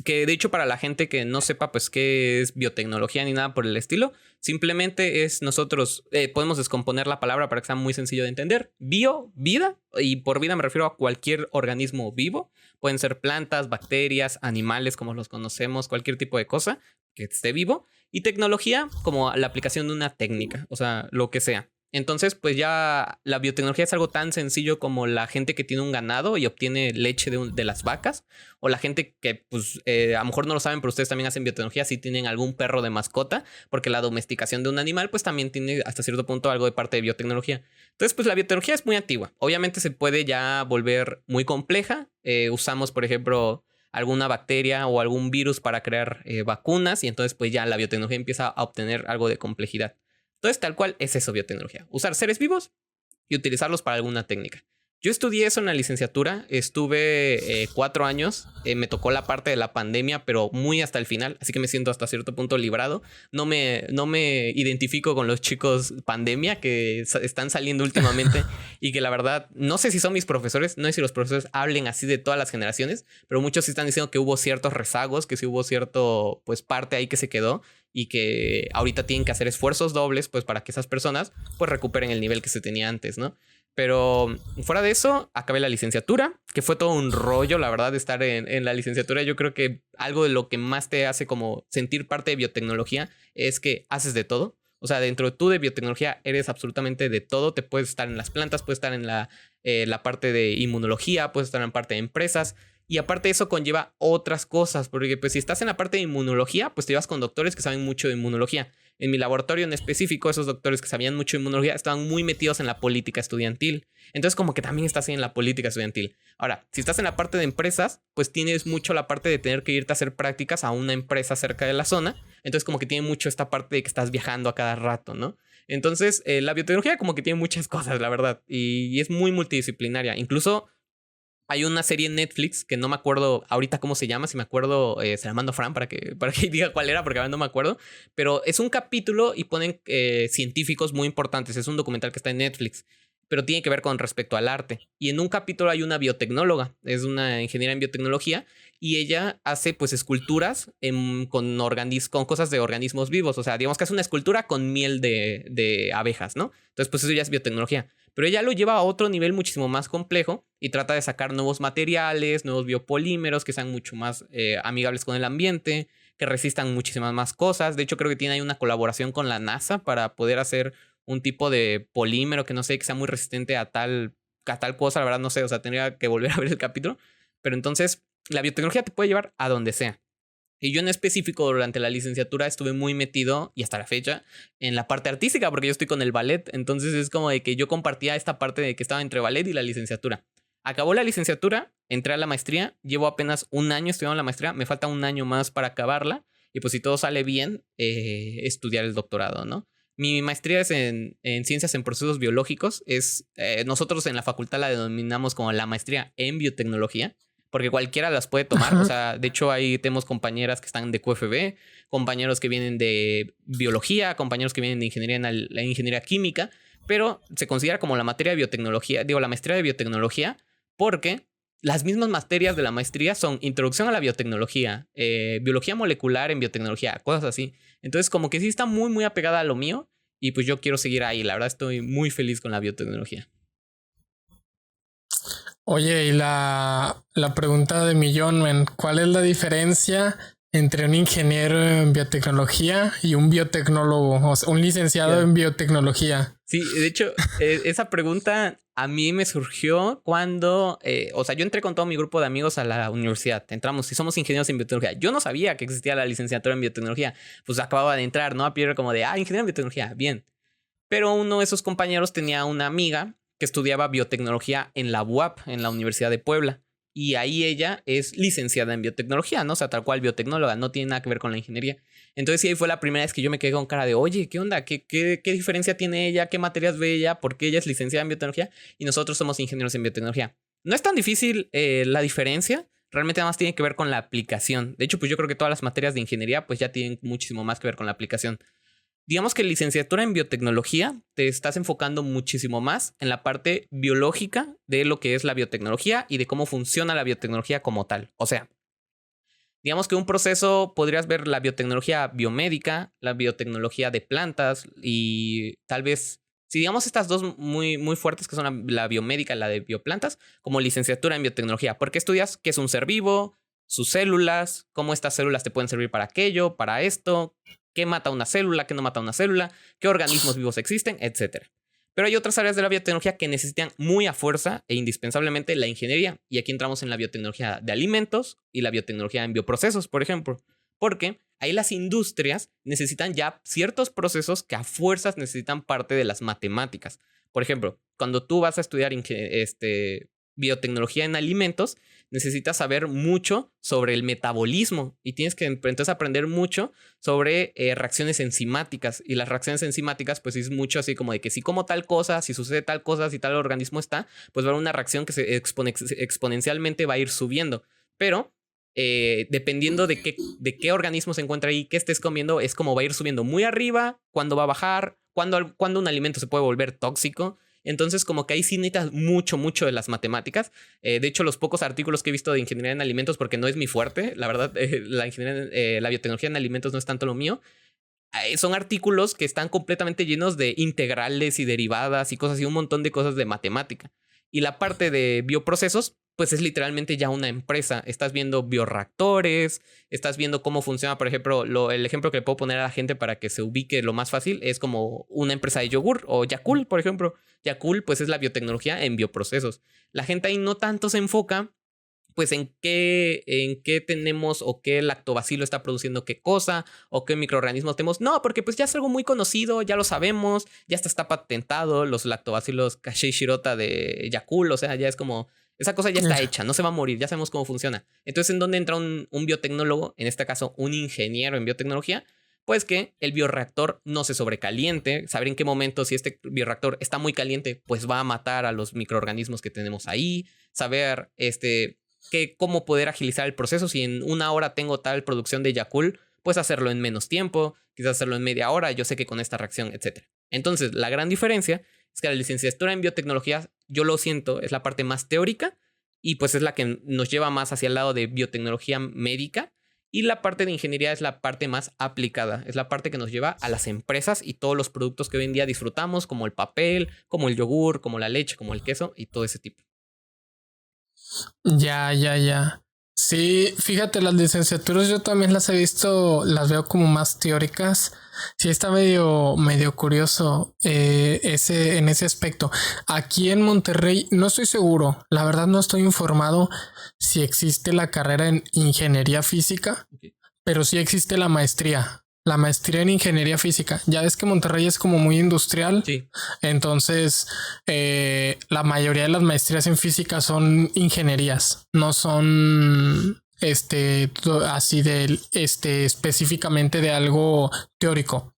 Que de hecho para la gente que no sepa pues qué es biotecnología ni nada por el estilo, simplemente es nosotros podemos descomponer la palabra para que sea muy sencillo de entender. Bio, vida, y por vida me refiero a cualquier organismo vivo. Pueden ser plantas, bacterias, animales como los conocemos, cualquier tipo de cosa que esté vivo. Y tecnología como la aplicación de una técnica, o sea, lo que sea. Entonces, pues ya la biotecnología es algo tan sencillo como la gente que tiene un ganado y obtiene leche de las vacas. O la gente que, pues, a lo mejor no lo saben, pero ustedes también hacen biotecnología si tienen algún perro de mascota. Porque la domesticación de un animal, pues también tiene hasta cierto punto algo de parte de biotecnología. Entonces, pues la biotecnología es muy antigua. Obviamente se puede ya volver muy compleja. Usamos, por ejemplo, alguna bacteria o algún virus para crear vacunas. Y entonces, pues ya la biotecnología empieza a obtener algo de complejidad. Entonces, tal cual es eso, biotecnología. Usar seres vivos y utilizarlos para alguna técnica. Yo estudié eso en la licenciatura. Estuve 4 años. Me tocó la parte de la pandemia, pero muy hasta el final. Así que me siento hasta cierto punto librado. No me identifico con los chicos pandemia que están saliendo últimamente. Y que la verdad, no sé si son mis profesores. No sé si los profesores hablen así de todas las generaciones. Pero muchos sí están diciendo que hubo ciertos rezagos. Que sí hubo cierto, pues, parte ahí que se quedó. Y que ahorita tienen que hacer esfuerzos dobles, pues, para que esas personas, pues, recuperen el nivel que se tenía antes, ¿no? Pero fuera de eso, acabé la licenciatura, que fue todo un rollo, la verdad, de estar en la licenciatura. Yo creo que algo de lo que más te hace como sentir parte de biotecnología es que haces de todo. O sea, dentro de biotecnología eres absolutamente de todo. Te puedes estar en las plantas, puedes estar en la parte de inmunología, puedes estar en parte de empresas. Y aparte de eso conlleva otras cosas, porque pues si estás en la parte de inmunología, pues te llevas con doctores que saben mucho de inmunología. En mi laboratorio en específico, esos doctores que sabían mucho de inmunología estaban muy metidos en la política estudiantil. Entonces como que también estás ahí en la política estudiantil. Ahora, si estás en la parte de empresas, pues tienes mucho la parte de tener que irte a hacer prácticas a una empresa cerca de la zona. Entonces como que tiene mucho esta parte de que estás viajando a cada rato, ¿no? Entonces la biotecnología como que tiene muchas cosas, la verdad. Y es muy multidisciplinaria. Incluso hay una serie en Netflix que no me acuerdo ahorita cómo se llama. Si me acuerdo, se la mando a Fran para que diga cuál era, porque ahora no me acuerdo. Pero es un capítulo y ponen científicos muy importantes. Es un documental que está en Netflix, pero tiene que ver con respecto al arte. Y en un capítulo hay una biotecnóloga, es una ingeniera en biotecnología, y ella hace pues esculturas con cosas de organismos vivos. O sea, digamos que hace una escultura con miel de abejas, ¿no? Entonces, pues eso ya es biotecnología. Pero ella lo lleva a otro nivel muchísimo más complejo y trata de sacar nuevos materiales, nuevos biopolímeros que sean mucho más amigables con el ambiente, que resistan muchísimas más cosas. De hecho, creo que tiene ahí una colaboración con la NASA para poder hacer un tipo de polímero que no sé, que sea muy resistente a tal cosa. La verdad no sé, o sea, tendría que volver a ver el capítulo. Pero entonces, la biotecnología te puede llevar a donde sea. Y yo en específico durante la licenciatura estuve muy metido, y hasta la fecha, en la parte artística, porque yo estoy con el ballet. Entonces es como de que yo compartía esta parte de que estaba entre ballet y la licenciatura. Acabó la licenciatura, entré a la maestría, llevo apenas 1 año estudiando la maestría, me falta 1 año más para acabarla. Y pues si todo sale bien, estudiar el doctorado, ¿no? Mi maestría es en ciencias en procesos biológicos. Nosotros en la facultad la denominamos como la maestría en biotecnología, porque cualquiera las puede tomar. O sea, de hecho ahí tenemos compañeras que están de QFB, compañeros que vienen de biología, compañeros que vienen de ingeniería en la ingeniería química, pero se considera como la materia de biotecnología, digo, la maestría de biotecnología, porque las mismas materias de la maestría son introducción a la biotecnología, biología molecular en biotecnología, cosas así. Entonces como que sí está muy, muy apegada a lo mío y pues yo quiero seguir ahí. La verdad estoy muy feliz con la biotecnología. Oye, y la pregunta de millón, men, ¿cuál es la diferencia entre un ingeniero en biotecnología y un biotecnólogo, o sea, un licenciado en biotecnología? Sí, de hecho, esa pregunta a mí me surgió cuando, o sea, yo entré con todo mi grupo de amigos a la universidad. Entramos y somos ingenieros en biotecnología. Yo no sabía que existía la licenciatura en biotecnología. Pues acababa de entrar, ¿no? A pie como de, ingeniero en biotecnología, bien. Pero uno de esos compañeros tenía una amiga que estudiaba biotecnología en la UAP, en la Universidad de Puebla. Y ahí ella es licenciada en biotecnología, ¿no? O sea, tal cual biotecnóloga, no tiene nada que ver con la ingeniería. Entonces sí, ahí fue la primera vez que yo me quedé con cara de, oye, ¿qué onda? ¿Qué diferencia tiene ella? ¿Qué materias ve ella? ¿Por qué ella es licenciada en biotecnología? Y nosotros somos ingenieros en biotecnología. No es tan difícil la diferencia. Realmente nada más tiene que ver con la aplicación. De hecho, pues yo creo que todas las materias de ingeniería pues ya tienen muchísimo más que ver con la aplicación. Digamos que licenciatura en biotecnología te estás enfocando muchísimo más en la parte biológica de lo que es la biotecnología y de cómo funciona la biotecnología como tal. O sea, digamos que un proceso podrías ver la biotecnología biomédica, la biotecnología de plantas y tal vez, si digamos estas dos muy, muy fuertes que son la biomédica y la de bioplantas, como licenciatura en biotecnología, porque estudias qué es un ser vivo, sus células, cómo estas células te pueden servir para aquello, para esto, qué mata una célula, qué no mata una célula, qué organismos vivos existen, etc. Pero hay otras áreas de la biotecnología que necesitan muy a fuerza e indispensablemente la ingeniería. Y aquí entramos en la biotecnología de alimentos y la biotecnología en bioprocesos, por ejemplo. Porque ahí las industrias necesitan ya ciertos procesos que a fuerzas necesitan parte de las matemáticas. Por ejemplo, cuando tú vas a estudiar biotecnología en alimentos, necesitas saber mucho sobre el metabolismo y tienes que entonces aprender mucho sobre reacciones enzimáticas. Y las reacciones enzimáticas pues es mucho así como de que si como tal cosa, si sucede tal cosa, si tal organismo está, pues va a haber una reacción que exponencialmente va a ir subiendo. Pero dependiendo de qué organismo se encuentra ahí, qué estés comiendo, es como va a ir subiendo muy arriba, cuándo va a bajar, cuándo un alimento se puede volver tóxico. Entonces como que ahí sí necesitas mucho, mucho de las matemáticas. De hecho, los pocos artículos que he visto de ingeniería en alimentos, porque no es mi fuerte, la verdad, la biotecnología en alimentos no es tanto lo mío. Son artículos que están completamente llenos de integrales y derivadas y cosas así, un montón de cosas de matemática. Y la parte de bioprocesos, pues es literalmente ya una empresa. Estás viendo bioreactores, estás viendo cómo funciona, por ejemplo, el ejemplo que le puedo poner a la gente para que se ubique lo más fácil es como una empresa de yogur o Yakult, por ejemplo. Yakult, pues es la biotecnología en bioprocesos. La gente ahí no tanto se enfoca pues en qué tenemos o qué lactobacilo está produciendo qué cosa o qué microorganismos tenemos. No, porque pues ya es algo muy conocido, ya lo sabemos, ya está patentado los lactobacilos Kasei Shirota de Yakult, o sea, ya es como esa cosa ya está hecha, no se va a morir, ya sabemos cómo funciona. Entonces, ¿en dónde entra un biotecnólogo? En este caso, un ingeniero en biotecnología. Pues que el bioreactor no se sobrecaliente, saber en qué momento si este bioreactor está muy caliente, pues va a matar a los microorganismos que tenemos ahí, saber cómo poder agilizar el proceso. Si en una hora tengo tal producción de Yakult, pues hacerlo en menos tiempo, quizás hacerlo en media hora, yo sé que con esta reacción, etc. Entonces, la gran diferencia es que la licenciatura en biotecnología, yo lo siento, es la parte más teórica y pues es la que nos lleva más hacia el lado de biotecnología médica. Y la parte de ingeniería es la parte más aplicada, es la parte que nos lleva a las empresas y todos los productos que hoy en día disfrutamos, como el papel, como el yogur, como la leche, como el queso y todo ese tipo. Ya. Sí, fíjate, las licenciaturas yo también las he visto, las veo como más teóricas. Sí, está medio curioso en ese aspecto. Aquí en Monterrey no estoy seguro, la verdad no estoy informado si existe la carrera en ingeniería física, pero sí existe la maestría. La maestría en ingeniería física. Ya ves que Monterrey es como muy industrial. Sí. Entonces, la mayoría de las maestrías en física son ingenierías. No son así de específicamente de algo teórico.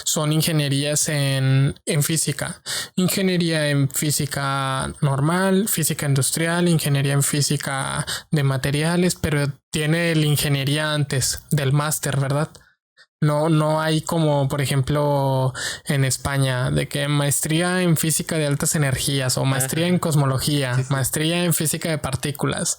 Son ingenierías en física. Ingeniería en física normal, física industrial, ingeniería en física de materiales, pero tiene la ingeniería antes del máster, ¿verdad? No hay como, por ejemplo, en España, de que maestría en física de altas energías o maestría en cosmología, Sí. maestría en física de partículas.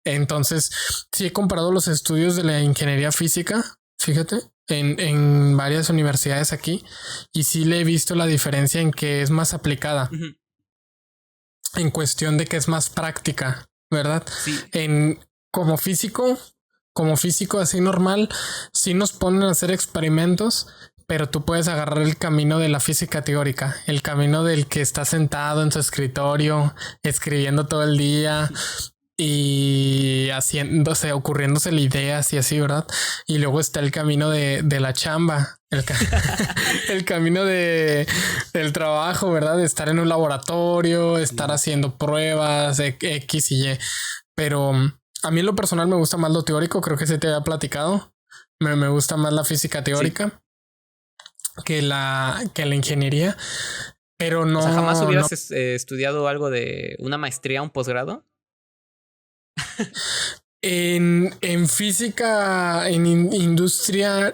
Entonces, sí he comparado los estudios de la ingeniería física, fíjate, en varias universidades aquí, y sí le he visto la diferencia en que es más aplicada, Ujú. en cuestión de que es más práctica, ¿verdad? Sí. Como físico, como físico así normal, sí nos ponen a hacer experimentos, pero tú puedes agarrar el camino de la física teórica, el camino del que está sentado en su escritorio, escribiendo todo el día y haciéndose, ocurriéndose ideas y así, ¿verdad? Y luego está el camino de la chamba, el camino del trabajo, ¿verdad? De estar en un laboratorio, estar haciendo pruebas, X y Y. Pero a mí en lo personal me gusta más lo teórico, creo que se te había platicado. Me gusta más la física teórica que la ingeniería, pero O sea, ¿jamás no, hubieras estudiado algo de una maestría, un posgrado? en física, industrial,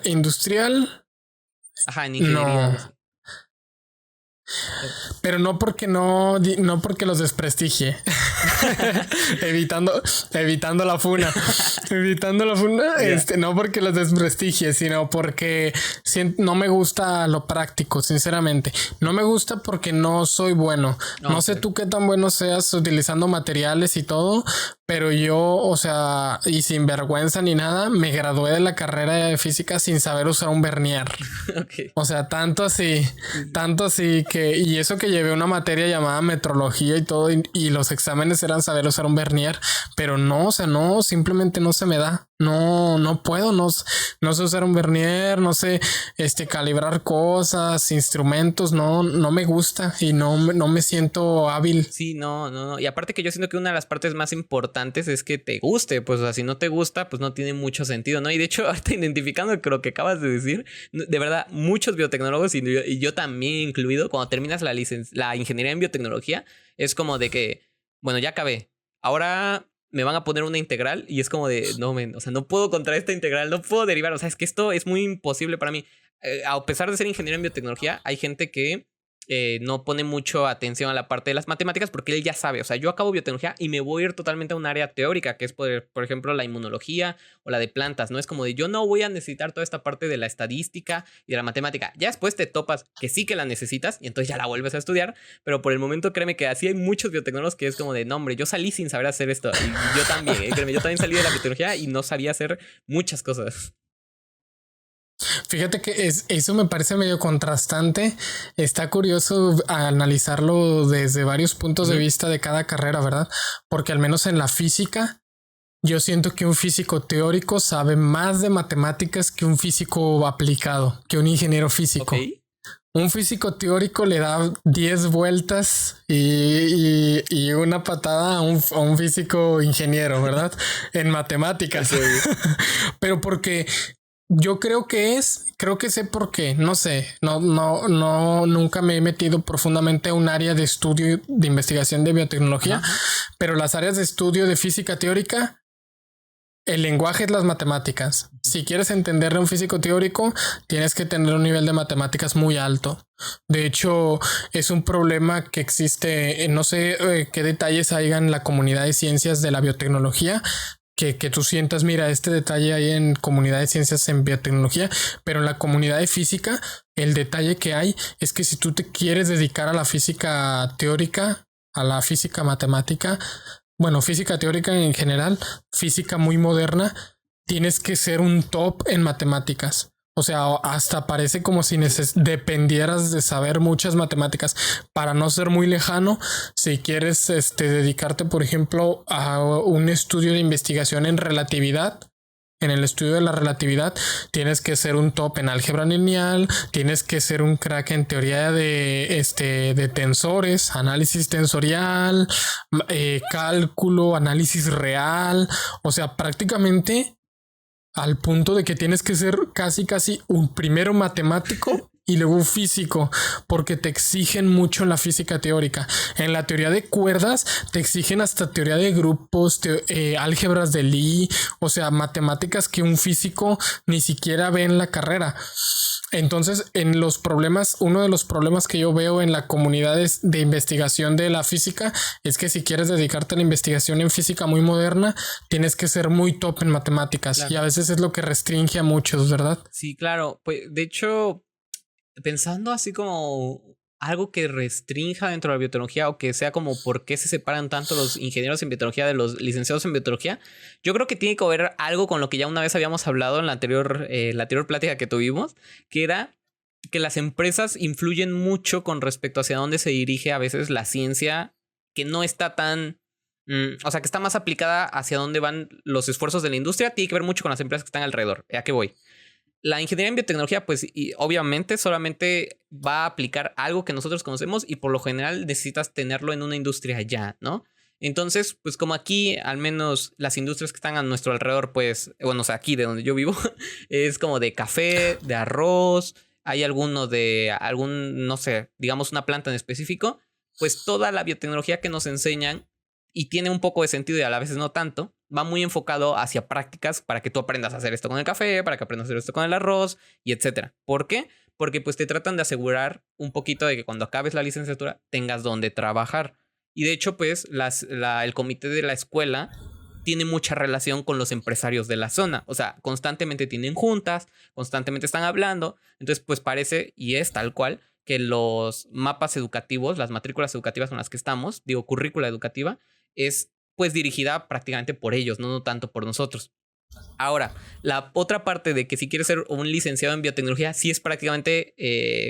Ajá, en ingeniería, algo no. así. Pero no porque no porque los desprestigie. evitando la funa. Evitando la funa, no porque los desprestigie, sino porque no me gusta lo práctico, sinceramente. No me gusta porque no soy bueno. No sé tú qué tan bueno seas utilizando materiales y todo, pero yo, o sea, y sin vergüenza ni nada, me gradué de la carrera de física sin saber usar un vernier. Okay. O sea, tanto así que, y eso que llevé una materia llamada metrología y todo, y los exámenes eran saber usar un vernier, pero no, o sea, no, simplemente no se me da. No puedo, no sé usar un vernier, no sé, calibrar cosas, instrumentos, no me gusta y no me siento hábil. Sí, no. Y aparte que yo siento que una de las partes más importantes es que te guste, pues, o sea, si no te gusta, pues no tiene mucho sentido, ¿no? Y de hecho, ahorita identificando lo que acabas de decir, de verdad, muchos biotecnólogos, y yo también incluido, cuando terminas la ingeniería en biotecnología, es como de que, bueno, ya acabé, ahora me van a poner una integral y es como de, no, o sea, no puedo contra esta integral, no puedo derivar, o sea, es que esto es muy imposible para mí. A pesar de ser ingeniero en biotecnología, hay gente que no pone mucho atención a la parte de las matemáticas porque él ya sabe, o sea, yo acabo biotecnología y me voy a ir totalmente a un área teórica, que es por ejemplo la inmunología o la de plantas, ¿no? Es como de yo no voy a necesitar toda esta parte de la estadística y de la matemática. Ya después te topas que sí que la necesitas y entonces ya la vuelves a estudiar, pero por el momento créeme que así hay muchos biotecnólogos que es como de, no hombre, yo salí sin saber hacer esto y yo también, créeme, yo también salí de la biotecnología y no sabía hacer muchas cosas. Fíjate que eso me parece medio contrastante. Está curioso analizarlo desde varios puntos de vista de cada carrera, ¿verdad? Porque al menos en la física, yo siento que un físico teórico sabe más de matemáticas que un físico aplicado, que un ingeniero físico. Okay. Un físico teórico le da 10 vueltas y una patada a un físico ingeniero, ¿verdad? En matemáticas. Pero porque yo creo que sé por qué, no sé, nunca me he metido profundamente a un área de estudio de investigación de biotecnología, pero las áreas de estudio de física teórica, el lenguaje es las matemáticas. Si quieres entender a un físico teórico, tienes que tener un nivel de matemáticas muy alto. De hecho, es un problema que existe, no sé qué detalles hay en la comunidad de ciencias de la biotecnología, que tú sientas, mira, este detalle hay en comunidad de ciencias en biotecnología, pero en la comunidad de física, el detalle que hay es que si tú te quieres dedicar a la física teórica, a la física matemática, bueno, física teórica en general, física muy moderna, tienes que ser un top en matemáticas. O sea, hasta parece como si dependieras de saber muchas matemáticas para no ser muy lejano. Si quieres dedicarte, por ejemplo, a un estudio de investigación en relatividad, en el estudio de la relatividad, tienes que ser un top en álgebra lineal, tienes que ser un crack en teoría de tensores, análisis tensorial, cálculo, análisis real. O sea, prácticamente al punto de que tienes que ser casi un primero matemático y luego un físico, porque te exigen mucho en la física teórica. En la teoría de cuerdas te exigen hasta teoría de grupos, álgebras de Lie, o sea, matemáticas que un físico ni siquiera ve en la carrera. Entonces, en los problemas, uno de los problemas que yo veo en la comunidad de investigación de la física es que si quieres dedicarte a la investigación en física muy moderna, tienes que ser muy top en matemáticas. Claro. Y a veces es lo que restringe a muchos, ¿verdad? Sí, claro. Pues, de hecho, pensando así como algo que restrinja dentro de la biotecnología o que sea como por qué se separan tanto los ingenieros en biotecnología de los licenciados en biotecnología, yo creo que tiene que ver algo con lo que ya una vez habíamos hablado en la anterior plática que tuvimos, que era que las empresas influyen mucho con respecto hacia dónde se dirige a veces la ciencia, que no está tan... o sea, que está más aplicada hacia dónde van los esfuerzos de la industria. Tiene que ver mucho con las empresas que están alrededor. ¿A qué voy? La ingeniería en biotecnología, pues, y obviamente solamente va a aplicar algo que nosotros conocemos y por lo general necesitas tenerlo en una industria ya, ¿no? Entonces, pues como aquí, al menos las industrias que están a nuestro alrededor, pues, bueno, o sea, aquí de donde yo vivo, es como de café, de arroz, hay alguno de no sé, digamos una planta en específico, pues toda la biotecnología que nos enseñan y tiene un poco de sentido y a la vez no tanto, va muy enfocado hacia prácticas para que tú aprendas a hacer esto con el café, para que aprendas a hacer esto con el arroz y etcétera. ¿Por qué? Porque pues te tratan de asegurar un poquito de que cuando acabes la licenciatura tengas donde trabajar. Y de hecho pues el comité de la escuela tiene mucha relación con los empresarios de la zona. O sea, constantemente tienen juntas, constantemente están hablando. Entonces pues parece, y es tal cual, que los mapas educativos, las matrículas educativas con las que estamos, digo currícula educativa, es pues dirigida prácticamente por ellos, no tanto por nosotros. Ahora, la otra parte de que si quieres ser un licenciado en biotecnología, sí es prácticamente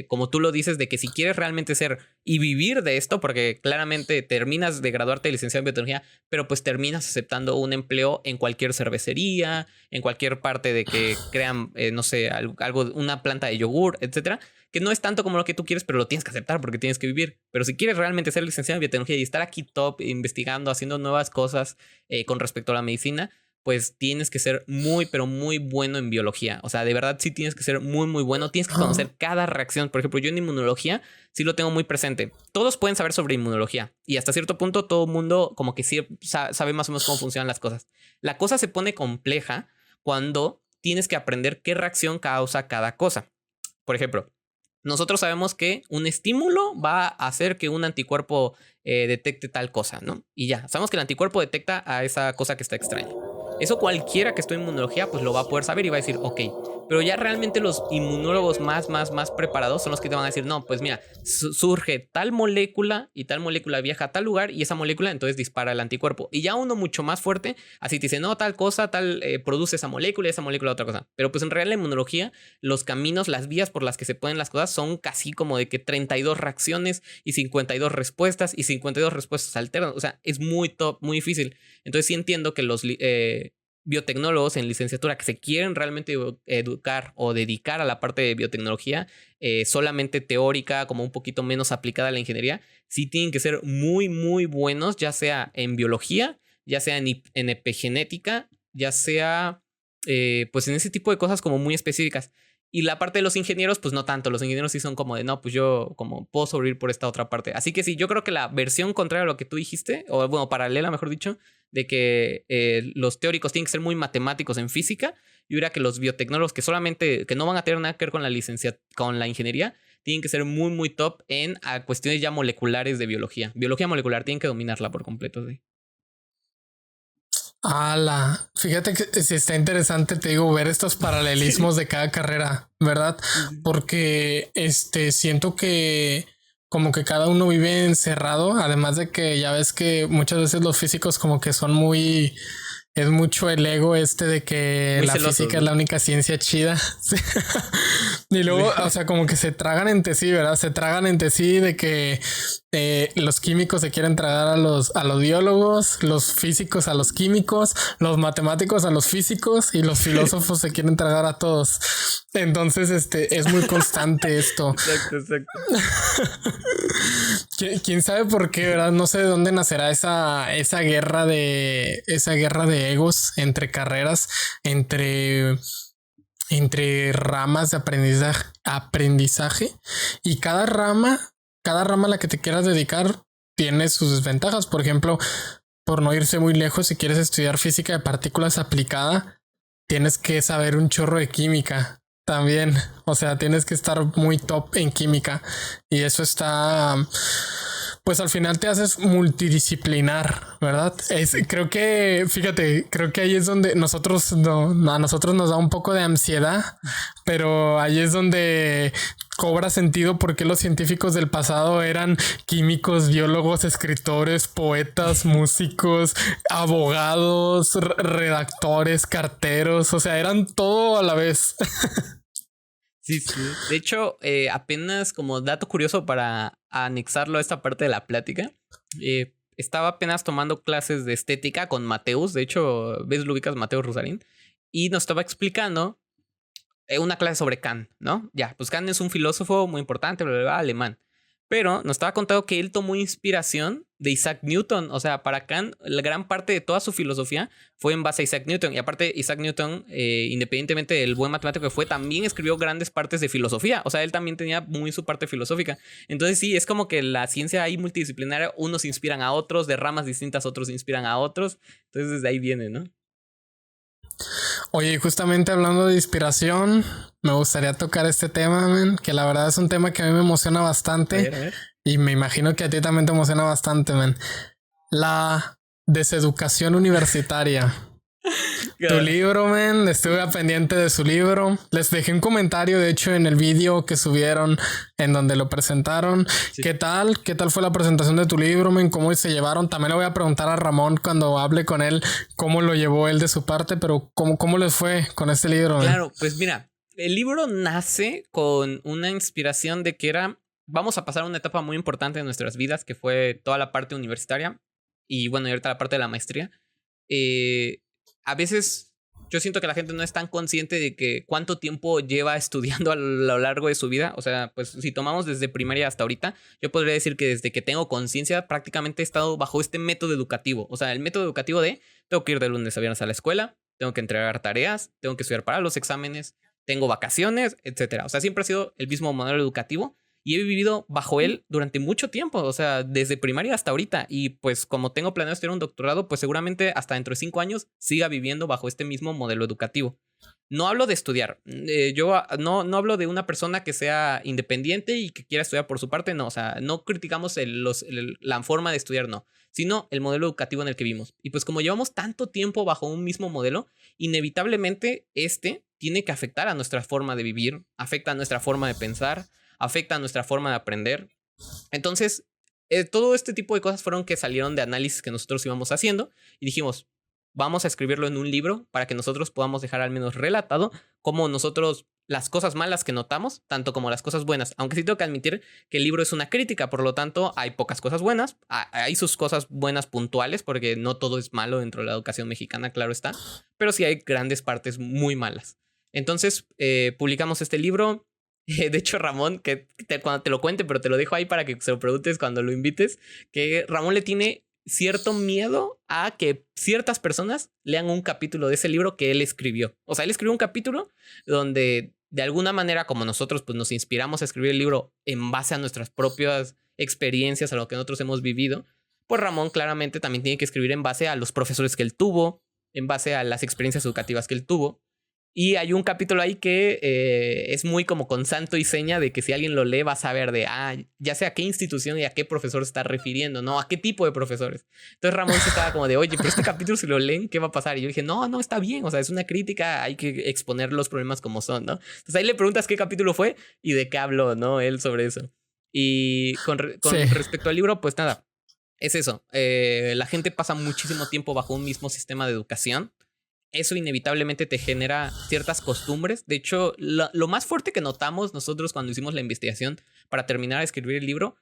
como tú lo dices, de que si quieres realmente ser y vivir de esto, porque claramente terminas de graduarte de licenciado en biotecnología, pero pues terminas aceptando un empleo en cualquier cervecería, en cualquier parte de que crean, no sé, algo, una planta de yogur, etcétera, que no es tanto como lo que tú quieres, pero lo tienes que aceptar porque tienes que vivir. Pero si quieres realmente ser licenciado en biotecnología y estar aquí top, investigando, haciendo nuevas cosas con respecto a la medicina, pues tienes que ser muy, pero muy bueno en biología. O sea, de verdad sí tienes que ser muy, muy bueno. Tienes que conocer cada reacción. Por ejemplo, yo en inmunología sí lo tengo muy presente. Todos pueden saber sobre inmunología. Y hasta cierto punto todo el mundo como que sí sabe más o menos cómo funcionan las cosas. La cosa se pone compleja cuando tienes que aprender qué reacción causa cada cosa. Por ejemplo, nosotros sabemos que un estímulo va a hacer que un anticuerpo detecte tal cosa, ¿no? Y ya, sabemos que el anticuerpo detecta a esa cosa que está extraña. Eso cualquiera que esté en inmunología pues lo va a poder saber y va a decir, ok. Pero ya realmente los inmunólogos más preparados son los que te van a decir, no, pues mira, surge tal molécula y tal molécula viaja a tal lugar y esa molécula entonces dispara el anticuerpo. Y ya uno mucho más fuerte, así te dice, no, tal cosa, produce esa molécula y esa molécula otra cosa. Pero pues en realidad la inmunología, los caminos, las vías por las que se pueden las cosas son casi como de que 32 reacciones y 52 respuestas y 52 respuestas alternas. O sea, es muy top, muy difícil. Entonces sí entiendo que los biotecnólogos en licenciatura que se quieren realmente educar o dedicar a la parte de biotecnología solamente teórica, como un poquito menos aplicada a la ingeniería, sí tienen que ser muy, muy buenos, ya sea en biología, ya sea en epigenética, ya sea pues en ese tipo de cosas como muy específicas. Y la parte de los ingenieros, pues no tanto. Los ingenieros sí son como de, no, pues yo como puedo sobrevivir por esta otra parte. Así que sí, yo creo que la versión contraria a lo que tú dijiste, o bueno, paralela, mejor dicho, de que los teóricos tienen que ser muy matemáticos en física, yo diría que los biotecnólogos que solamente, que no van a tener nada que ver con la con la ingeniería, tienen que ser muy, muy top en cuestiones ya moleculares de biología. Biología molecular, tienen que dominarla por completo, sí. Ala, fíjate que sí está interesante, te digo, ver estos paralelismos de cada carrera, ¿verdad? Porque siento que como que cada uno vive encerrado, además de que ya ves que muchas veces los físicos como que son muy... Es mucho el ego de que muy la celosos, física, ¿no? Es la única ciencia chida. Y luego, o sea, como que se tragan entre sí, ¿verdad? Se tragan entre sí de que los químicos se quieren tragar a los biólogos, los físicos a los químicos, los matemáticos a los físicos y los filósofos se quieren tragar a todos. Entonces, es muy constante esto. Exacto. ¿Quién sabe por qué, verdad? No sé de dónde nacerá esa guerra de egos entre carreras, entre entre ramas de aprendizaje y cada rama a la que te quieras dedicar tiene sus desventajas. Por ejemplo, por no irse muy lejos, si quieres estudiar física de partículas aplicada, tienes que saber un chorro de química también. O sea, tienes que estar muy top en química y eso está, pues al final te haces multidisciplinar, ¿verdad? Creo que, fíjate, creo que ahí es donde a nosotros nos da un poco de ansiedad, pero ahí es donde cobra sentido por qué los científicos del pasado eran químicos, biólogos, escritores, poetas, músicos, abogados, redactores, carteros, o sea, eran todo a la vez. Sí, sí. De hecho, apenas como dato curioso para anexarlo a esta parte de la plática, estaba apenas tomando clases de estética con Mateus. De hecho, ves, lo ubicas, Mateus Rosarín. Y nos estaba explicando una clase sobre Kant, ¿no? Ya, pues Kant es un filósofo muy importante, bla, bla, bla, alemán. Pero nos estaba contando que él tomó inspiración de Isaac Newton. O sea, para Kant, la gran parte de toda su filosofía fue en base a Isaac Newton. Y aparte, Isaac Newton, independientemente del buen matemático que fue, también escribió grandes partes de filosofía. O sea, él también tenía muy su parte filosófica. Entonces sí, es como que la ciencia ahí multidisciplinaria, unos inspiran a otros, de ramas distintas otros inspiran a otros. Entonces desde ahí viene, ¿no? Oye, justamente hablando de inspiración, me gustaría tocar este tema, man, que la verdad es un tema que a mí me emociona bastante. A ver. Y me imagino que a ti también te emociona bastante, man. La deseducación universitaria. Tu libro, man, estuve pendiente de su libro. Les dejé un comentario, de hecho, en el vídeo que subieron en donde lo presentaron. Sí. ¿Qué tal? ¿Qué tal fue la presentación de tu libro, man? ¿Cómo se llevaron? También le voy a preguntar a Ramón cuando hable con él cómo lo llevó él de su parte, pero ¿cómo les fue con este libro, man? Claro, pues mira, el libro nace con una inspiración de que vamos a pasar una etapa muy importante de nuestras vidas, que fue toda la parte universitaria y bueno, y ahorita la parte de la maestría. A veces yo siento que la gente no es tan consciente de que cuánto tiempo lleva estudiando a lo largo de su vida. O sea, pues si tomamos desde primaria hasta ahorita, yo podría decir que desde que tengo conciencia prácticamente he estado bajo este método educativo. O sea, el método educativo de tengo que ir de lunes a viernes a la escuela, tengo que entregar tareas, tengo que estudiar para los exámenes, tengo vacaciones, etcétera. O sea, siempre ha sido el mismo modelo educativo. Y he vivido bajo él durante mucho tiempo, o sea, desde primaria hasta ahorita. Y pues como tengo planeado estudiar un doctorado, pues seguramente hasta dentro de 5 años siga viviendo bajo este mismo modelo educativo. No hablo de estudiar. Yo no hablo de una persona que sea independiente y que quiera estudiar por su parte, no. O sea, no criticamos la forma de estudiar, no. Sino el modelo educativo en el que vivimos. Y pues como llevamos tanto tiempo bajo un mismo modelo, inevitablemente tiene que afectar a nuestra forma de vivir, afecta a nuestra forma de pensar, afecta a nuestra forma de aprender. Entonces, todo este tipo de cosas fueron que salieron de análisis que nosotros íbamos haciendo y dijimos, vamos a escribirlo en un libro para que nosotros podamos dejar al menos relatado como nosotros las cosas malas que notamos, tanto como las cosas buenas. Aunque sí tengo que admitir que el libro es una crítica, por lo tanto hay pocas cosas buenas, hay sus cosas buenas puntuales, porque no todo es malo dentro de la educación mexicana, claro está, pero sí hay grandes partes muy malas. Entonces, publicamos este libro. De hecho, Ramón, cuando te lo cuente, pero te lo dejo ahí para que se lo preguntes cuando lo invites, que Ramón le tiene cierto miedo a que ciertas personas lean un capítulo de ese libro que él escribió. O sea, él escribió un capítulo donde de alguna manera, como nosotros pues nos inspiramos a escribir el libro en base a nuestras propias experiencias, a lo que nosotros hemos vivido, pues Ramón claramente también tiene que escribir en base a los profesores que él tuvo, en base a las experiencias educativas que él tuvo. Y hay un capítulo ahí que es muy como con santo y seña de que si alguien lo lee va a saber de, ya sé a qué institución y a qué profesor se está refiriendo, ¿no? A qué tipo de profesores. Entonces Ramón se estaba como de, oye, pero este capítulo si lo leen, ¿qué va a pasar? Y yo dije, no, está bien, o sea, es una crítica, hay que exponer los problemas como son, ¿no? Entonces ahí le preguntas qué capítulo fue y de qué habló, ¿no? Él sobre eso. Y con respecto al libro, pues nada, es eso. La gente pasa muchísimo tiempo bajo un mismo sistema de educación. Eso inevitablemente te genera ciertas costumbres. De hecho, lo más fuerte que notamos nosotros cuando hicimos la investigación para terminar de escribir el libro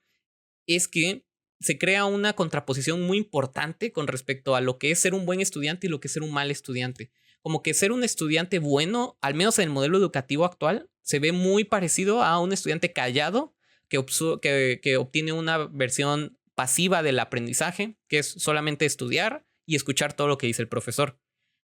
es que se crea una contraposición muy importante con respecto a lo que es ser un buen estudiante y lo que es ser un mal estudiante. Como que ser un estudiante bueno, al menos en el modelo educativo actual, se ve muy parecido a un estudiante callado que obtiene una versión pasiva del aprendizaje, que es solamente estudiar y escuchar todo lo que dice el profesor.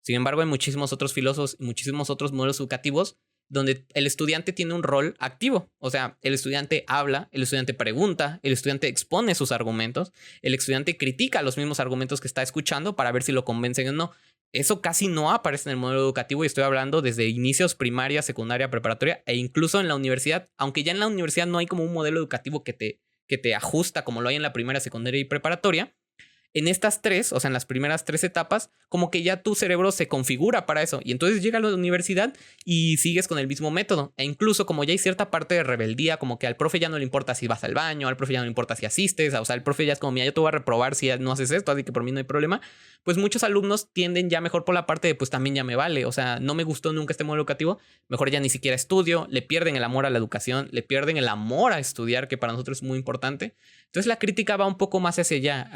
Sin embargo, hay muchísimos otros filósofos, muchísimos otros modelos educativos donde el estudiante tiene un rol activo. O sea, el estudiante habla, el estudiante pregunta, el estudiante expone sus argumentos, el estudiante critica los mismos argumentos que está escuchando para ver si lo convencen o no. Eso casi no aparece en el modelo educativo y estoy hablando desde inicios, primaria, secundaria, preparatoria e incluso en la universidad, aunque ya en la universidad no hay como un modelo educativo que te ajusta como lo hay en la primaria, secundaria y preparatoria. En estas tres, o sea, en las primeras tres etapas, como que ya tu cerebro se configura para eso. Y entonces llega a la universidad y sigues con el mismo método. E incluso como ya hay cierta parte de rebeldía, como que al profe ya no le importa si vas al baño, al profe ya no le importa si asistes, o sea, el profe ya es como, mira, yo te voy a reprobar si no haces esto, así que por mí no hay problema. Pues muchos alumnos tienden ya mejor por la parte de, pues también ya me vale. O sea, no me gustó nunca este modelo educativo, mejor ya ni siquiera estudio, le pierden el amor a la educación, le pierden el amor a estudiar, que para nosotros es muy importante. Entonces la crítica va un poco más hacia allá,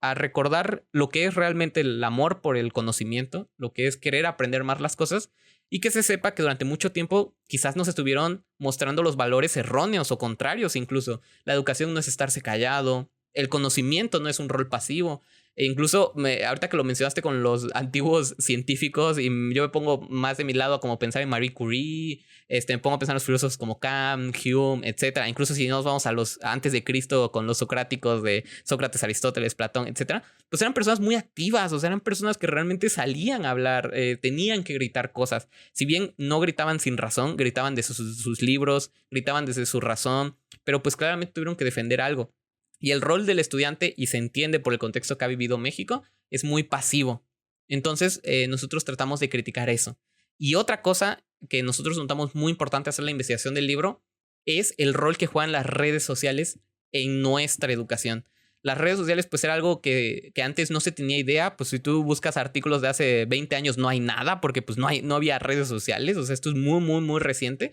a recordar lo que es realmente el amor por el conocimiento, lo que es querer aprender más las cosas y que se sepa que durante mucho tiempo quizás nos estuvieron mostrando los valores erróneos o contrarios incluso. La educación no es estarse callado, el conocimiento no es un rol pasivo. E incluso ahorita que lo mencionaste con los antiguos científicos y yo me pongo más de mi lado a como pensar en Marie Curie, me pongo a pensar en los filósofos como Kant, Hume, etcétera. Incluso si nos vamos a los antes de Cristo con los socráticos de Sócrates, Aristóteles, Platón, etcétera, pues eran personas muy activas, o sea, eran personas que realmente salían a hablar, tenían que gritar cosas. Si bien no gritaban sin razón, gritaban desde sus libros, gritaban desde su razón, pero pues claramente tuvieron que defender algo. Y el rol del estudiante, y se entiende por el contexto que ha vivido México, es muy pasivo. Entonces, nosotros tratamos de criticar eso. Y otra cosa que nosotros notamos muy importante hacer la investigación del libro es el rol que juegan las redes sociales en nuestra educación. Las redes sociales pues era algo que antes no se tenía idea. Pues si tú buscas artículos de hace 20 años no hay nada porque pues no había redes sociales. O sea, esto es muy, muy, muy reciente.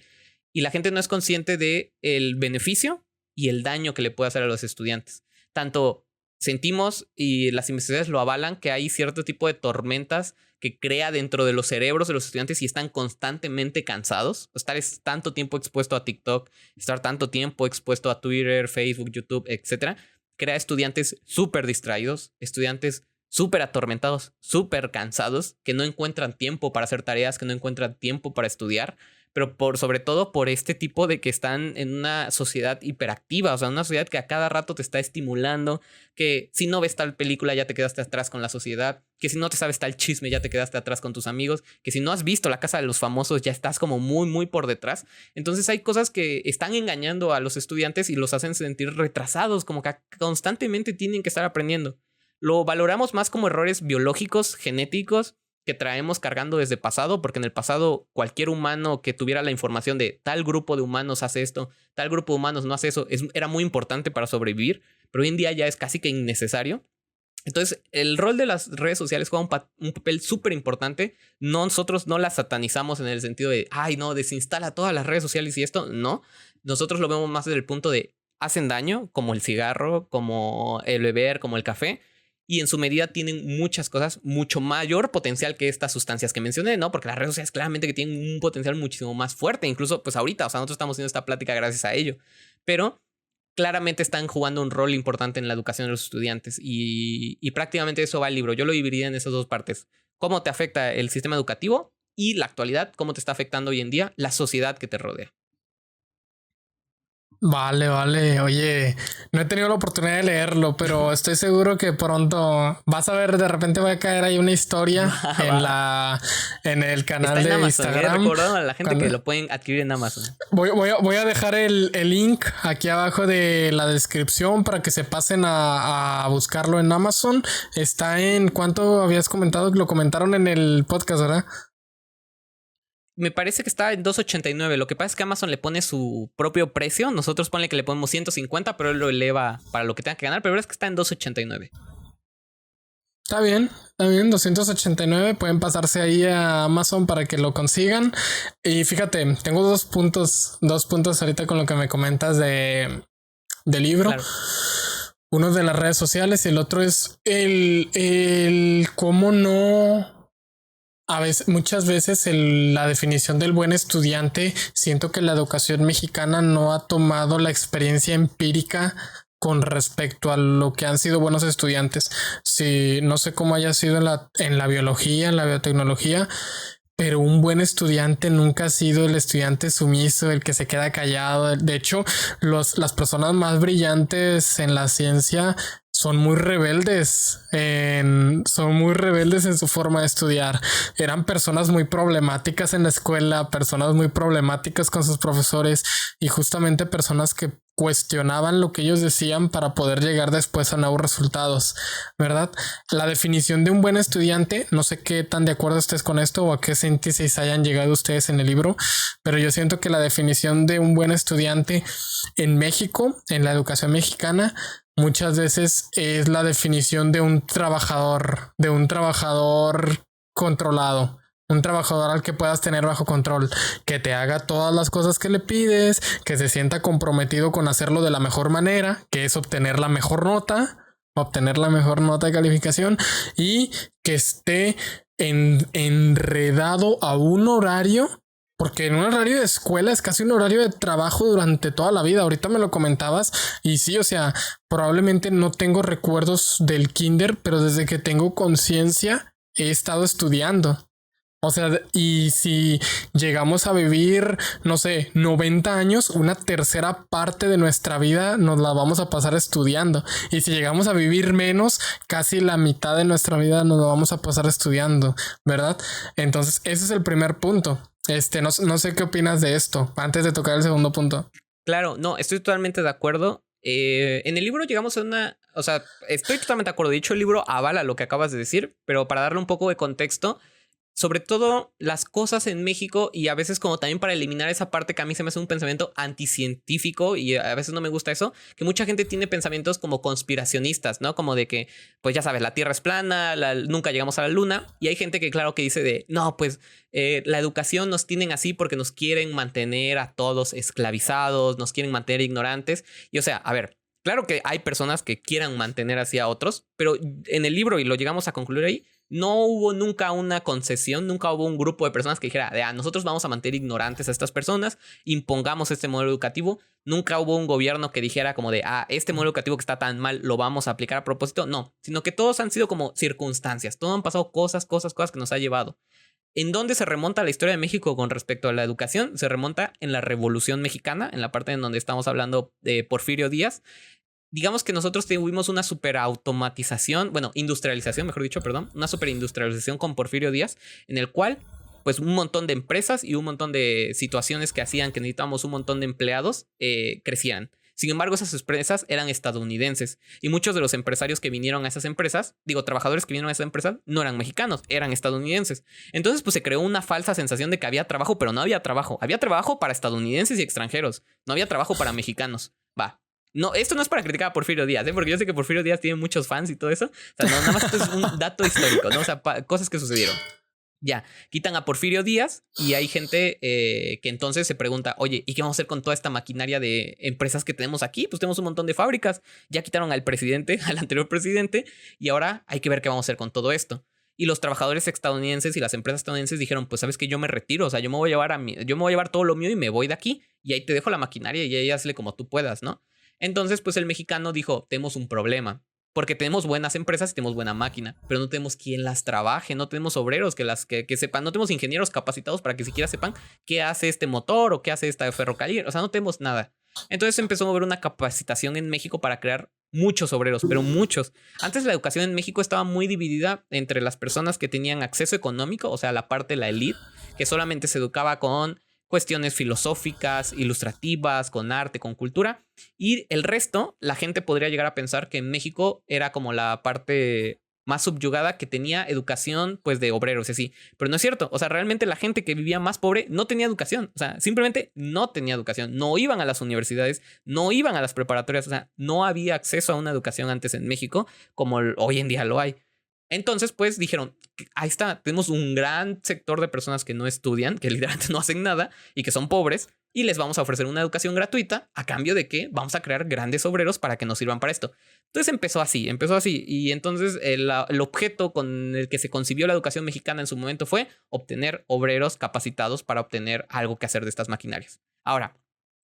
Y la gente no es consciente de el beneficio y el daño que le puede hacer a los estudiantes. Tanto sentimos, y las investigaciones lo avalan, que hay cierto tipo de tormentas que crea dentro de los cerebros de los estudiantes y están constantemente cansados. Estar tanto tiempo expuesto a TikTok, estar tanto tiempo expuesto a Twitter, Facebook, YouTube, etcétera, crea estudiantes súper distraídos, estudiantes súper atormentados, súper cansados, que no encuentran tiempo para hacer tareas, que no encuentran tiempo para estudiar, pero sobre todo por este tipo de que están en una sociedad hiperactiva, o sea, una sociedad que a cada rato te está estimulando, que si no ves tal película ya te quedaste atrás con la sociedad, que si no te sabes tal chisme ya te quedaste atrás con tus amigos, que si no has visto La Casa de los Famosos ya estás como muy, muy por detrás. Entonces hay cosas que están engañando a los estudiantes y los hacen sentir retrasados, como que constantemente tienen que estar aprendiendo. Lo valoramos más como errores biológicos, genéticos, que traemos cargando desde pasado, porque en el pasado cualquier humano que tuviera la información de tal grupo de humanos hace esto, tal grupo de humanos no hace eso, era muy importante para sobrevivir, pero hoy en día ya es casi que innecesario. Entonces, el rol de las redes sociales juega un papel súper importante. Nosotros no las satanizamos en el sentido de, ay, no, desinstala todas las redes sociales y esto. No, nosotros lo vemos más desde el punto de, hacen daño, como el cigarro, como el beber, como el café. Y en su medida tienen muchas cosas, mucho mayor potencial que estas sustancias que mencioné, ¿no? Porque las redes sociales claramente que tienen un potencial muchísimo más fuerte. Incluso, pues ahorita, o sea, nosotros estamos haciendo esta plática gracias a ello. Pero claramente están jugando un rol importante en la educación de los estudiantes. Y prácticamente eso va el libro. Yo lo dividiría en esas dos partes. Cómo te afecta el sistema educativo y la actualidad, cómo te está afectando hoy en día la sociedad que te rodea. Vale, vale. Oye, no he tenido la oportunidad de leerlo, pero estoy seguro que pronto vas a ver, de repente va a caer ahí una historia en el canal de Amazon, Instagram. Recordando a la gente que lo pueden adquirir en Amazon. Voy a dejar el link aquí abajo de la descripción para que se pasen a buscarlo en Amazon. Está en, ¿cuánto habías comentado? Lo comentaron en el podcast, ¿verdad? Me parece que está en $2.89. Lo que pasa es que Amazon le pone su propio precio. Nosotros ponle que le ponemos 150, pero él lo eleva para lo que tenga que ganar. Pero es que está en $2.89. Está bien, 289. Pueden pasarse ahí a Amazon para que lo consigan. Y fíjate, tengo dos puntos ahorita con lo que me comentas del libro. Claro. Uno de las redes sociales y el otro es el cómo no... muchas veces la definición del buen estudiante, siento que la educación mexicana no ha tomado la experiencia empírica con respecto a lo que han sido buenos estudiantes. Si no sé cómo haya sido en la biología, en la biotecnología, pero un buen estudiante nunca ha sido el estudiante sumiso, el que se queda callado. De hecho, las personas más brillantes en la ciencia son muy rebeldes, son muy rebeldes en su forma de estudiar. Eran personas muy problemáticas en la escuela, personas muy problemáticas con sus profesores y justamente personas que cuestionaban lo que ellos decían para poder llegar después a nuevos resultados, ¿verdad? La definición de un buen estudiante, no sé qué tan de acuerdo estés con esto o a qué síntesis hayan llegado ustedes en el libro, pero yo siento que la definición de un buen estudiante en México, en la educación mexicana, muchas veces es la definición de un trabajador controlado. Un trabajador al que puedas tener bajo control, que te haga todas las cosas que le pides, que se sienta comprometido con hacerlo de la mejor manera, que es obtener la mejor nota de calificación y que esté enredado a un horario, porque en un horario de escuela es casi un horario de trabajo durante toda la vida. Ahorita me lo comentabas y sí, o sea, probablemente no tengo recuerdos del kinder, pero desde que tengo conciencia he estado estudiando. O sea, y si llegamos a vivir, no sé, 90 años, una tercera parte de nuestra vida nos la vamos a pasar estudiando. Y si llegamos a vivir menos, casi la mitad de nuestra vida nos la vamos a pasar estudiando, ¿verdad? Entonces, ese es el primer punto. No sé qué opinas de esto, antes de tocar el segundo punto. Claro, no, estoy totalmente de acuerdo. En el libro llegamos a una... O sea, estoy totalmente de acuerdo. De hecho, el libro avala lo que acabas de decir, pero para darle un poco de contexto, sobre todo las cosas en México y a veces como también para eliminar esa parte que a mí se me hace un pensamiento anticientífico y a veces no me gusta eso, que mucha gente tiene pensamientos como conspiracionistas, ¿no? Como de que, pues ya sabes, la Tierra es plana, nunca llegamos a la Luna y hay gente que claro que dice de, no, pues la educación nos tienen así porque nos quieren mantener a todos esclavizados, nos quieren mantener ignorantes y o sea, a ver. Claro que hay personas que quieran mantener así a otros, pero en el libro, y lo llegamos a concluir ahí, no hubo nunca una concesión, nunca hubo un grupo de personas que dijera, nosotros vamos a mantener ignorantes a estas personas, impongamos este modelo educativo. Nunca hubo un gobierno que dijera como de, este modelo educativo que está tan mal lo vamos a aplicar a propósito. No, sino que todos han sido como circunstancias, todos han pasado cosas que nos ha llevado. ¿En dónde se remonta la historia de México con respecto a la educación? Se remonta en la Revolución Mexicana, en la parte en donde estamos hablando de Porfirio Díaz. Digamos que nosotros tuvimos una superautomatización, bueno, industrialización, mejor dicho, perdón, una superindustrialización con Porfirio Díaz, en el cual, pues, un montón de empresas y un montón de situaciones que hacían que necesitábamos un montón de empleados crecían. Sin embargo, esas empresas eran estadounidenses y muchos de los empresarios que vinieron a esas empresas, trabajadores que vinieron a esas empresas, no eran mexicanos, eran estadounidenses. Entonces, pues se creó una falsa sensación de que había trabajo, pero no había trabajo. Había trabajo para estadounidenses y extranjeros, no había trabajo para mexicanos. Va. No, esto no es para criticar a Porfirio Díaz, porque yo sé que Porfirio Díaz tiene muchos fans y todo eso. O sea, no, nada más esto es un dato histórico, ¿no? O sea, cosas que sucedieron. Ya, quitan a Porfirio Díaz y hay gente que entonces se pregunta, oye, ¿y qué vamos a hacer con toda esta maquinaria de empresas que tenemos aquí? Pues tenemos un montón de fábricas. Ya quitaron al presidente, al anterior presidente, y ahora hay que ver qué vamos a hacer con todo esto. Y los trabajadores estadounidenses y las empresas estadounidenses dijeron, pues sabes que yo me retiro, o sea, yo me voy a llevar todo lo mío y me voy de aquí. Y ahí te dejo la maquinaria y ahí hazle como tú puedas, ¿no? Entonces, pues el mexicano dijo, tenemos un problema, porque tenemos buenas empresas y tenemos buena máquina, pero no tenemos quien las trabaje, no tenemos obreros que sepan, no tenemos ingenieros capacitados para que siquiera sepan qué hace este motor o qué hace esta ferrocarril, o sea, no tenemos nada. Entonces empezó a mover una capacitación en México para crear muchos obreros, pero muchos. Antes la educación en México estaba muy dividida entre las personas que tenían acceso económico, o sea, la parte de la élite, que solamente se educaba con cuestiones filosóficas, ilustrativas, con arte, con cultura. Y el resto, la gente podría llegar a pensar que en México era como la parte más subyugada que tenía educación pues de obreros y así. Pero no es cierto. O sea, realmente la gente que vivía más pobre no tenía educación. O sea, simplemente no tenía educación. No iban a las universidades, no iban a las preparatorias. O sea, no había acceso a una educación antes en México como hoy en día lo hay. Entonces, pues dijeron, ahí está, tenemos un gran sector de personas que no estudian, que literalmente no hacen nada y que son pobres, y les vamos a ofrecer una educación gratuita a cambio de que vamos a crear grandes obreros para que nos sirvan para esto. Entonces empezó así, y entonces el objeto con el que se concibió la educación mexicana en su momento fue obtener obreros capacitados para obtener algo que hacer de estas maquinarias. Ahora,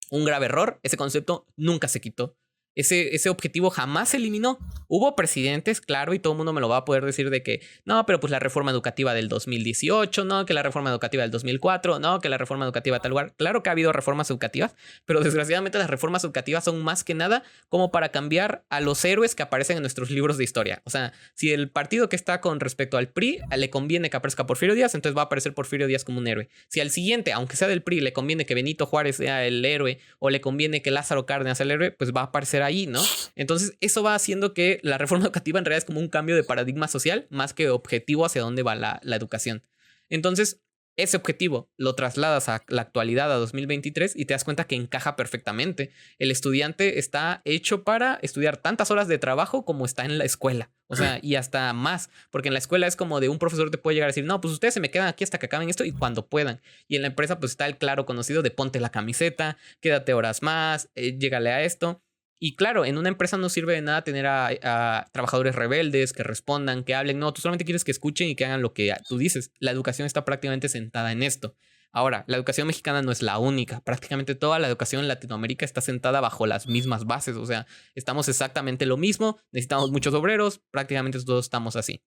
un grave error, ese concepto nunca se quitó. Ese objetivo jamás se eliminó. Hubo presidentes, claro, y todo el mundo me lo va a poder decir de que no, pero pues la reforma educativa del 2018, no, que la reforma educativa del 2004, no, que la reforma educativa de tal lugar. Claro que ha habido reformas educativas, pero desgraciadamente las reformas educativas son más que nada como para cambiar a los héroes que aparecen en nuestros libros de historia. O sea, si el partido que está con respecto al PRI le conviene que aparezca Porfirio Díaz, entonces va a aparecer Porfirio Díaz como un héroe. Si al siguiente, aunque sea del PRI, le conviene que Benito Juárez sea el héroe o le conviene que Lázaro Cárdenas sea el héroe, pues va a aparecer ahí, ¿no? Entonces eso va haciendo que la reforma educativa en realidad es como un cambio de paradigma social más que objetivo hacia dónde va la educación. Entonces ese objetivo lo trasladas a la actualidad, a 2023, y te das cuenta que encaja perfectamente. El estudiante está hecho para estudiar tantas horas de trabajo como está en la escuela. O sea, y hasta más. Porque en la escuela es como de un profesor te puede llegar a decir, no, pues ustedes se me quedan aquí hasta que acaben esto y cuando puedan. Y en la empresa pues está el claro conocido de ponte la camiseta, quédate horas más, llégale a esto. Y claro, en una empresa no sirve de nada tener a trabajadores rebeldes que respondan, que hablen. No, tú solamente quieres que escuchen y que hagan lo que tú dices. La educación está prácticamente sentada en esto. Ahora, la educación mexicana no es la única. Prácticamente toda la educación en Latinoamérica está sentada bajo las mismas bases. O sea, estamos exactamente lo mismo. Necesitamos muchos obreros. Prácticamente todos estamos así.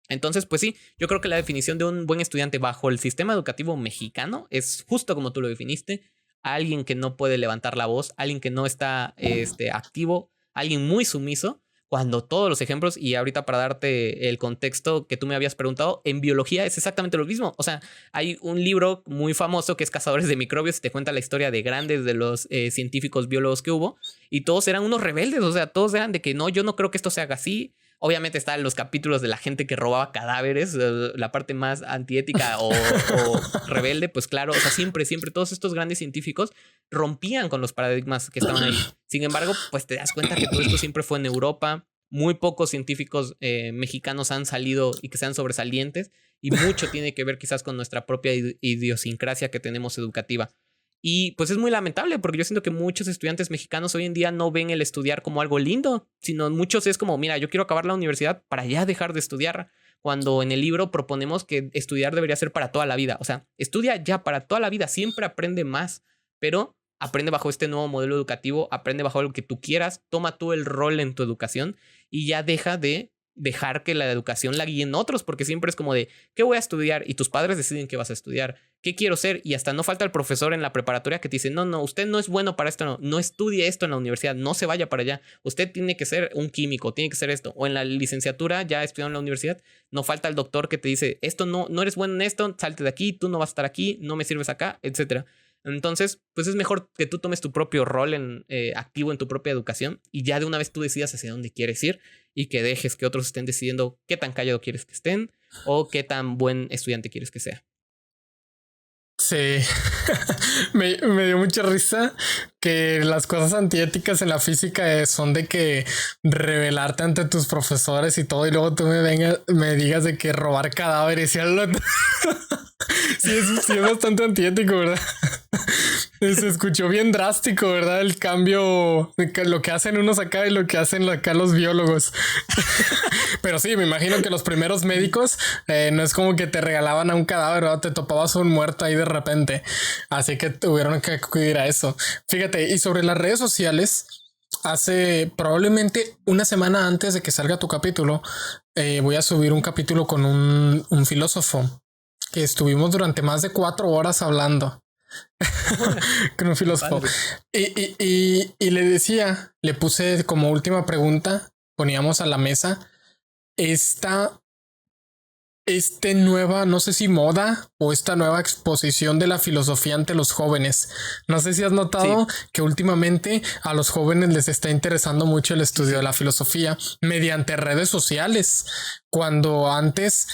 Entonces, pues sí, yo creo que la definición de un buen estudiante bajo el sistema educativo mexicano es justo como tú lo definiste. Alguien que no puede levantar la voz, alguien que no está activo, alguien muy sumiso, cuando todos los ejemplos, y ahorita para darte el contexto que tú me habías preguntado, en biología es exactamente lo mismo. O sea, hay un libro muy famoso que es Cazadores de Microbios y te cuenta la historia de grandes de los científicos biólogos que hubo, y todos eran unos rebeldes, o sea, todos eran de que no, yo no creo que esto se haga así. Obviamente están los capítulos de la gente que robaba cadáveres, la parte más antiética o rebelde, pues claro, o sea, siempre todos estos grandes científicos rompían con los paradigmas que estaban ahí. Sin embargo, pues te das cuenta que todo esto siempre fue en Europa. Muy pocos científicos mexicanos han salido y que sean sobresalientes, y mucho tiene que ver quizás con nuestra propia idiosincrasia que tenemos educativa. Y pues es muy lamentable porque yo siento que muchos estudiantes mexicanos hoy en día no ven el estudiar como algo lindo, sino muchos es como, mira, yo quiero acabar la universidad para ya dejar de estudiar, cuando en el libro proponemos que estudiar debería ser para toda la vida. O sea, estudia ya para toda la vida, siempre aprende más, pero aprende bajo este nuevo modelo educativo, aprende bajo lo que tú quieras, toma tú el rol en tu educación y ya deja de dejar que la educación la guíen otros, porque siempre es como de, ¿qué voy a estudiar? Y tus padres deciden qué vas a estudiar, qué quiero ser, y hasta no falta el profesor en la preparatoria que te dice, no, usted no es bueno para esto, no estudie esto en la universidad, no se vaya para allá, usted tiene que ser un químico, tiene que ser esto, o en la licenciatura ya estudiando en la universidad, no falta el doctor que te dice, esto no eres bueno en esto, salte de aquí, tú no vas a estar aquí, no me sirves acá, etcétera. Entonces, pues es mejor que tú tomes tu propio rol activo en tu propia educación y ya de una vez tú decidas hacia dónde quieres ir y que dejes que otros estén decidiendo qué tan callado quieres que estén o qué tan buen estudiante quieres que sea. Sí, me dio mucha risa que las cosas antiéticas en la física son de que rebelarte ante tus profesores y todo, y luego tú me digas de que robar cadáveres y algo. Sí, es bastante antiético, ¿verdad? Se escuchó bien drástico, ¿verdad? El cambio, lo que hacen unos acá y lo que hacen acá los biólogos. Pero sí, me imagino que los primeros médicos no es como que te regalaban a un cadáver, ¿verdad? Te topabas un muerto ahí de repente. Así que tuvieron que acudir a eso. Fíjate, y sobre las redes sociales, hace probablemente una semana antes de que salga tu capítulo, voy a subir un capítulo con un filósofo que estuvimos durante más de 4 horas hablando. Con un filósofo. Y le decía, le puse como última pregunta, poníamos a la mesa nueva, no sé si moda o esta nueva exposición de la filosofía ante los jóvenes. No sé si has notado que últimamente a los jóvenes les está interesando mucho el estudio de la filosofía mediante redes sociales, cuando antes,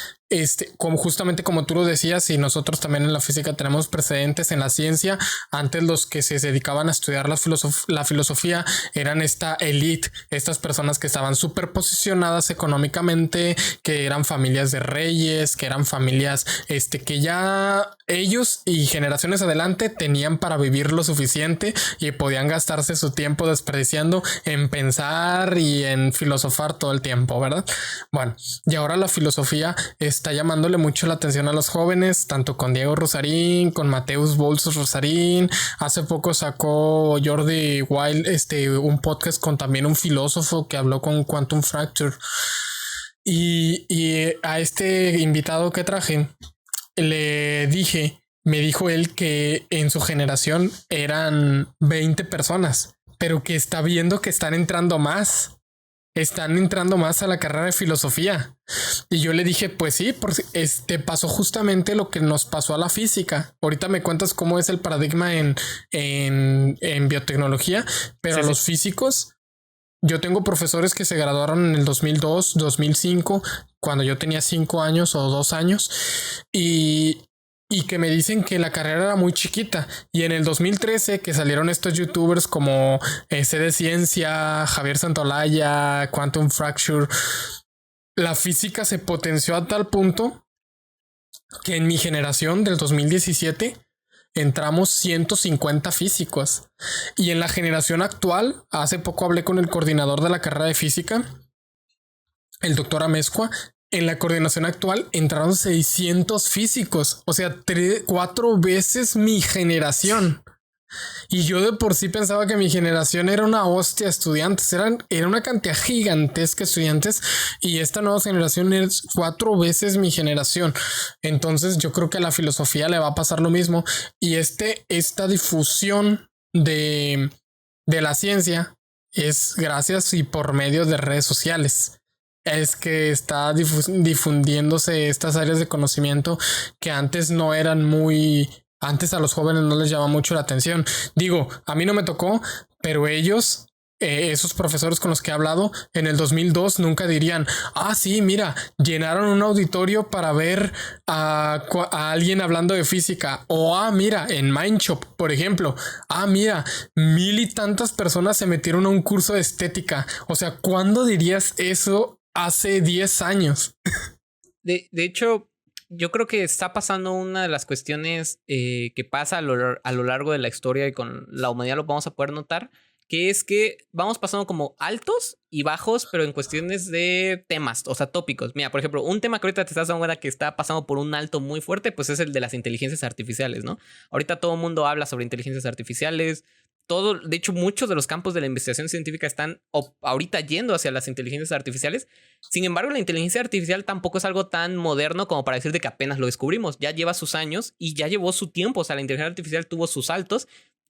como justamente como tú lo decías, y nosotros también en la física tenemos precedentes en la ciencia, antes los que se dedicaban a estudiar la filosofía eran esta elite, estas personas que estaban súper posicionadas económicamente, que eran familias de reyes, que eran familias que ya ellos y generaciones adelante tenían para vivir lo suficiente y podían gastarse su tiempo desperdiciando en pensar y en filosofar todo el tiempo, ¿verdad? Bueno, y ahora la filosofía es está llamándole mucho la atención a los jóvenes, tanto con Diego Rusarín, con Mateus Bolsos Rusarín. Hace poco sacó Jordi Wild un podcast con también un filósofo que habló con Quantum Fracture. Y a este invitado que traje me dijo él que en su generación eran 20 personas, pero que está viendo que están entrando más a la carrera de filosofía. Y yo le dije, pues sí, pasó justamente lo que nos pasó a la física. Ahorita me cuentas cómo es el paradigma en biotecnología, pero a los físicos, yo tengo profesores que se graduaron en el 2002, 2005, cuando yo tenía 5 años o 2 años, y que me dicen que la carrera era muy chiquita. Y en el 2013 que salieron estos youtubers como C de Ciencia, Javier Santolaya, Quantum Fracture, la física se potenció a tal punto que en mi generación del 2017 entramos 150 físicos. Y en la generación actual, hace poco hablé con el coordinador de la carrera de física, el doctor Amezcua. En la coordinación actual entraron 600 físicos, o sea, 4 veces mi generación. Y yo de por sí pensaba que mi generación era una hostia de estudiantes, era una cantidad gigantesca de estudiantes, y esta nueva generación es 4 veces mi generación. Entonces yo creo que a la filosofía le va a pasar lo mismo, y esta difusión de la ciencia es gracias y por medio de redes sociales. Es que está difundiéndose estas áreas de conocimiento que antes no eran antes a los jóvenes no les llama mucho la atención. Digo, a mí no me tocó, pero ellos, esos profesores con los que he hablado, en el 2002 nunca dirían, sí, mira, llenaron un auditorio para ver a alguien hablando de física. O, mira, en Mindshop, por ejemplo, mira, 1000 y tantas personas se metieron a un curso de estética. O sea, ¿cuándo dirías eso hace 10 años? De hecho, yo creo que está pasando una de las cuestiones que pasa a lo largo de la historia, y con la humanidad lo vamos a poder notar, que es que vamos pasando como altos y bajos, pero en cuestiones de temas, o sea, tópicos. Mira, por ejemplo, un tema que ahorita te estás dando cuenta que está pasando por un alto muy fuerte, pues es el de las inteligencias artificiales, ¿no? Ahorita todo el mundo habla sobre inteligencias artificiales. De hecho, muchos de los campos de la investigación científica están ahorita yendo hacia las inteligencias artificiales. Sin embargo, la inteligencia artificial tampoco es algo tan moderno como para decir de que apenas lo descubrimos. Ya lleva sus años y ya llevó su tiempo. O sea, la inteligencia artificial tuvo sus altos,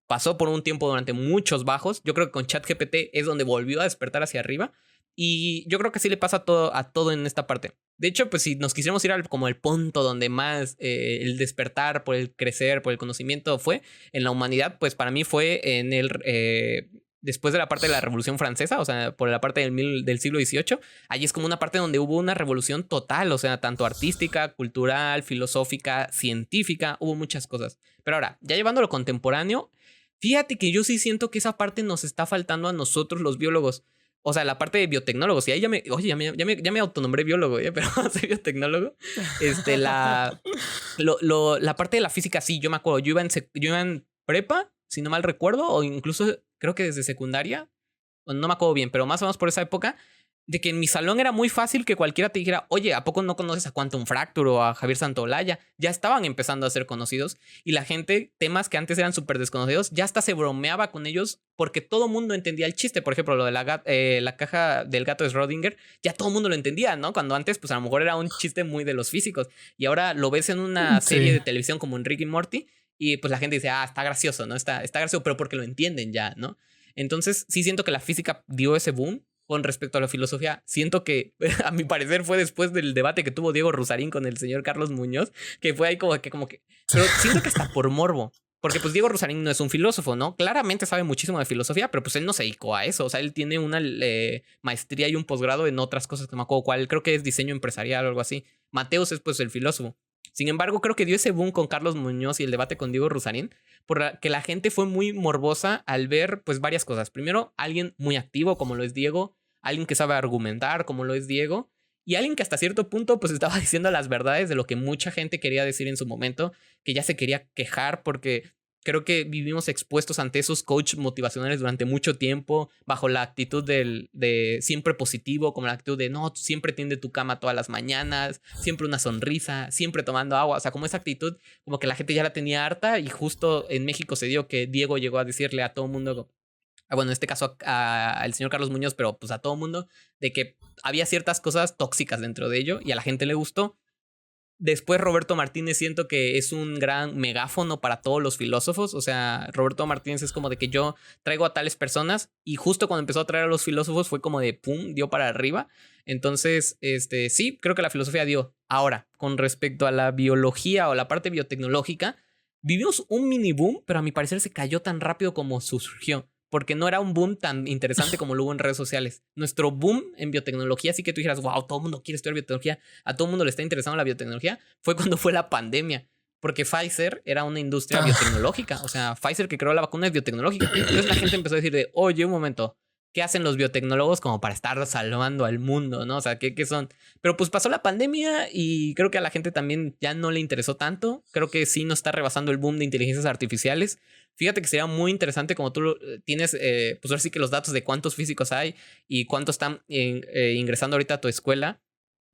pasó por un tiempo durante muchos bajos. Yo creo que con ChatGPT es donde volvió a despertar hacia arriba. Y yo creo que así le pasa a todo en esta parte. De hecho, pues si nos quisiéramos ir como el punto donde más el despertar por el crecer, por el conocimiento fue en la humanidad, pues para mí fue en después de la parte de la Revolución Francesa, o sea, por la parte del siglo XVIII. Allí es como una parte donde hubo una revolución total, o sea, tanto artística, cultural, filosófica, científica, hubo muchas cosas. Pero ahora, ya llevándolo contemporáneo, fíjate que yo sí siento que esa parte nos está faltando a nosotros los biólogos. O sea, la parte de biotecnólogos. Y ahí ya me autonombré biólogo, pero soy biotecnólogo. La parte de la física, sí, yo me acuerdo. Yo iba en prepa, si no mal recuerdo, o incluso creo que desde secundaria. No me acuerdo bien, pero más o menos por esa época, de que en mi salón era muy fácil que cualquiera te dijera, oye, ¿a poco no conoces a Quantum Fracture o a Javier Santolaya? Ya estaban empezando a ser conocidos, y la gente, temas que antes eran súper desconocidos, ya hasta se bromeaba con ellos porque todo mundo entendía el chiste. Por ejemplo, lo de la caja del gato de Schrödinger, ya todo el mundo lo entendía, ¿no? Cuando antes, pues a lo mejor era un chiste muy de los físicos, y ahora lo ves en una serie de televisión como en Rick y Morty, y pues la gente dice, está gracioso, ¿no? Está gracioso, pero porque lo entienden ya, ¿no? Entonces sí siento que la física dio ese boom. Con respecto a la filosofía, siento que, a mi parecer, fue después del debate que tuvo Diego Rusarín con el señor Carlos Muñoz, que fue ahí como que... Pero siento que hasta por morbo. Porque pues Diego Rusarín no es un filósofo, ¿no? Claramente sabe muchísimo de filosofía, pero pues él no se dedicó a eso. O sea, él tiene una maestría y un posgrado en otras cosas que no me acuerdo cuál. Creo que es diseño empresarial o algo así. Mateus es pues el filósofo. Sin embargo, creo que dio ese boom con Carlos Muñoz y el debate con Diego Rusarín, que la gente fue muy morbosa al ver pues varias cosas. Primero, alguien muy activo como lo es Diego, alguien que sabe argumentar como lo es Diego, y alguien que hasta cierto punto pues estaba diciendo las verdades de lo que mucha gente quería decir en su momento, que ya se quería quejar porque creo que vivimos expuestos ante esos coach motivacionales durante mucho tiempo, bajo la actitud de siempre positivo, como la actitud de no, siempre tiende tu cama todas las mañanas, siempre una sonrisa, siempre tomando agua. O sea, como esa actitud, como que la gente ya la tenía harta, y justo en México se dio que Diego llegó a decirle a todo el mundo, bueno, en este caso al señor Carlos Muñoz, pero pues a todo el mundo, de que había ciertas cosas tóxicas dentro de ello y a la gente le gustó. Después Roberto Martínez siento que es un gran megáfono para todos los filósofos. O sea, Roberto Martínez es como de que yo traigo a tales personas, y justo cuando empezó a traer a los filósofos fue como de pum, dio para arriba. Entonces, sí, creo que la filosofía dio. Ahora, con respecto a la biología o la parte biotecnológica, vivimos un mini boom, pero a mi parecer se cayó tan rápido como surgió, porque no era un boom tan interesante como lo hubo en redes sociales. Nuestro boom en biotecnología, así que tú dijeras, wow, todo el mundo quiere estudiar biotecnología, a todo el mundo le está interesando la biotecnología, fue cuando fue la pandemia. Porque Pfizer era una industria biotecnológica. O sea, Pfizer, que creó la vacuna, es biotecnológica. Entonces la gente empezó a decir de, oye, un momento, ¿qué hacen los biotecnólogos como para estar salvando al mundo, no? O sea, ¿qué son? Pero pues pasó la pandemia y creo que a la gente también ya no le interesó tanto. Creo que sí nos está rebasando el boom de inteligencias artificiales. Fíjate que sería muy interesante, como tú tienes, pues ahora sí que los datos de cuántos físicos hay y cuántos están ingresando ahorita a tu escuela,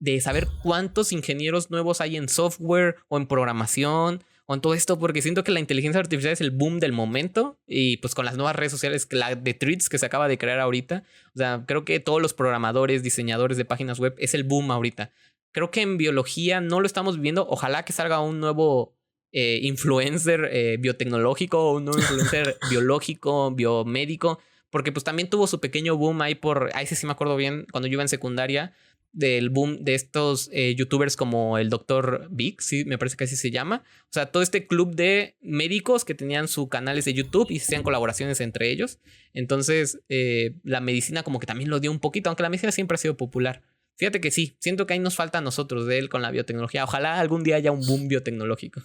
de saber cuántos ingenieros nuevos hay en software o en programación o en todo esto, porque siento que la inteligencia artificial es el boom del momento, y pues con las nuevas redes sociales, la de Threads que se acaba de crear ahorita, o sea, creo que todos los programadores, diseñadores de páginas web es el boom ahorita. Creo que en biología no lo estamos viviendo. Ojalá que salga un nuevo influencer biotecnológico, o un nuevo influencer biológico, biomédico, porque pues también tuvo su pequeño boom ahí ahí sí me acuerdo bien, cuando yo iba en secundaria, del boom de estos youtubers como el Dr. Vic, sí, me parece que así se llama. O sea, todo este club de médicos que tenían sus canales de YouTube y hacían colaboraciones entre ellos. Entonces, la medicina como que también lo dio un poquito, aunque la medicina siempre ha sido popular. Fíjate que sí, siento que ahí nos falta a nosotros de él con la biotecnología. Ojalá algún día haya un boom biotecnológico.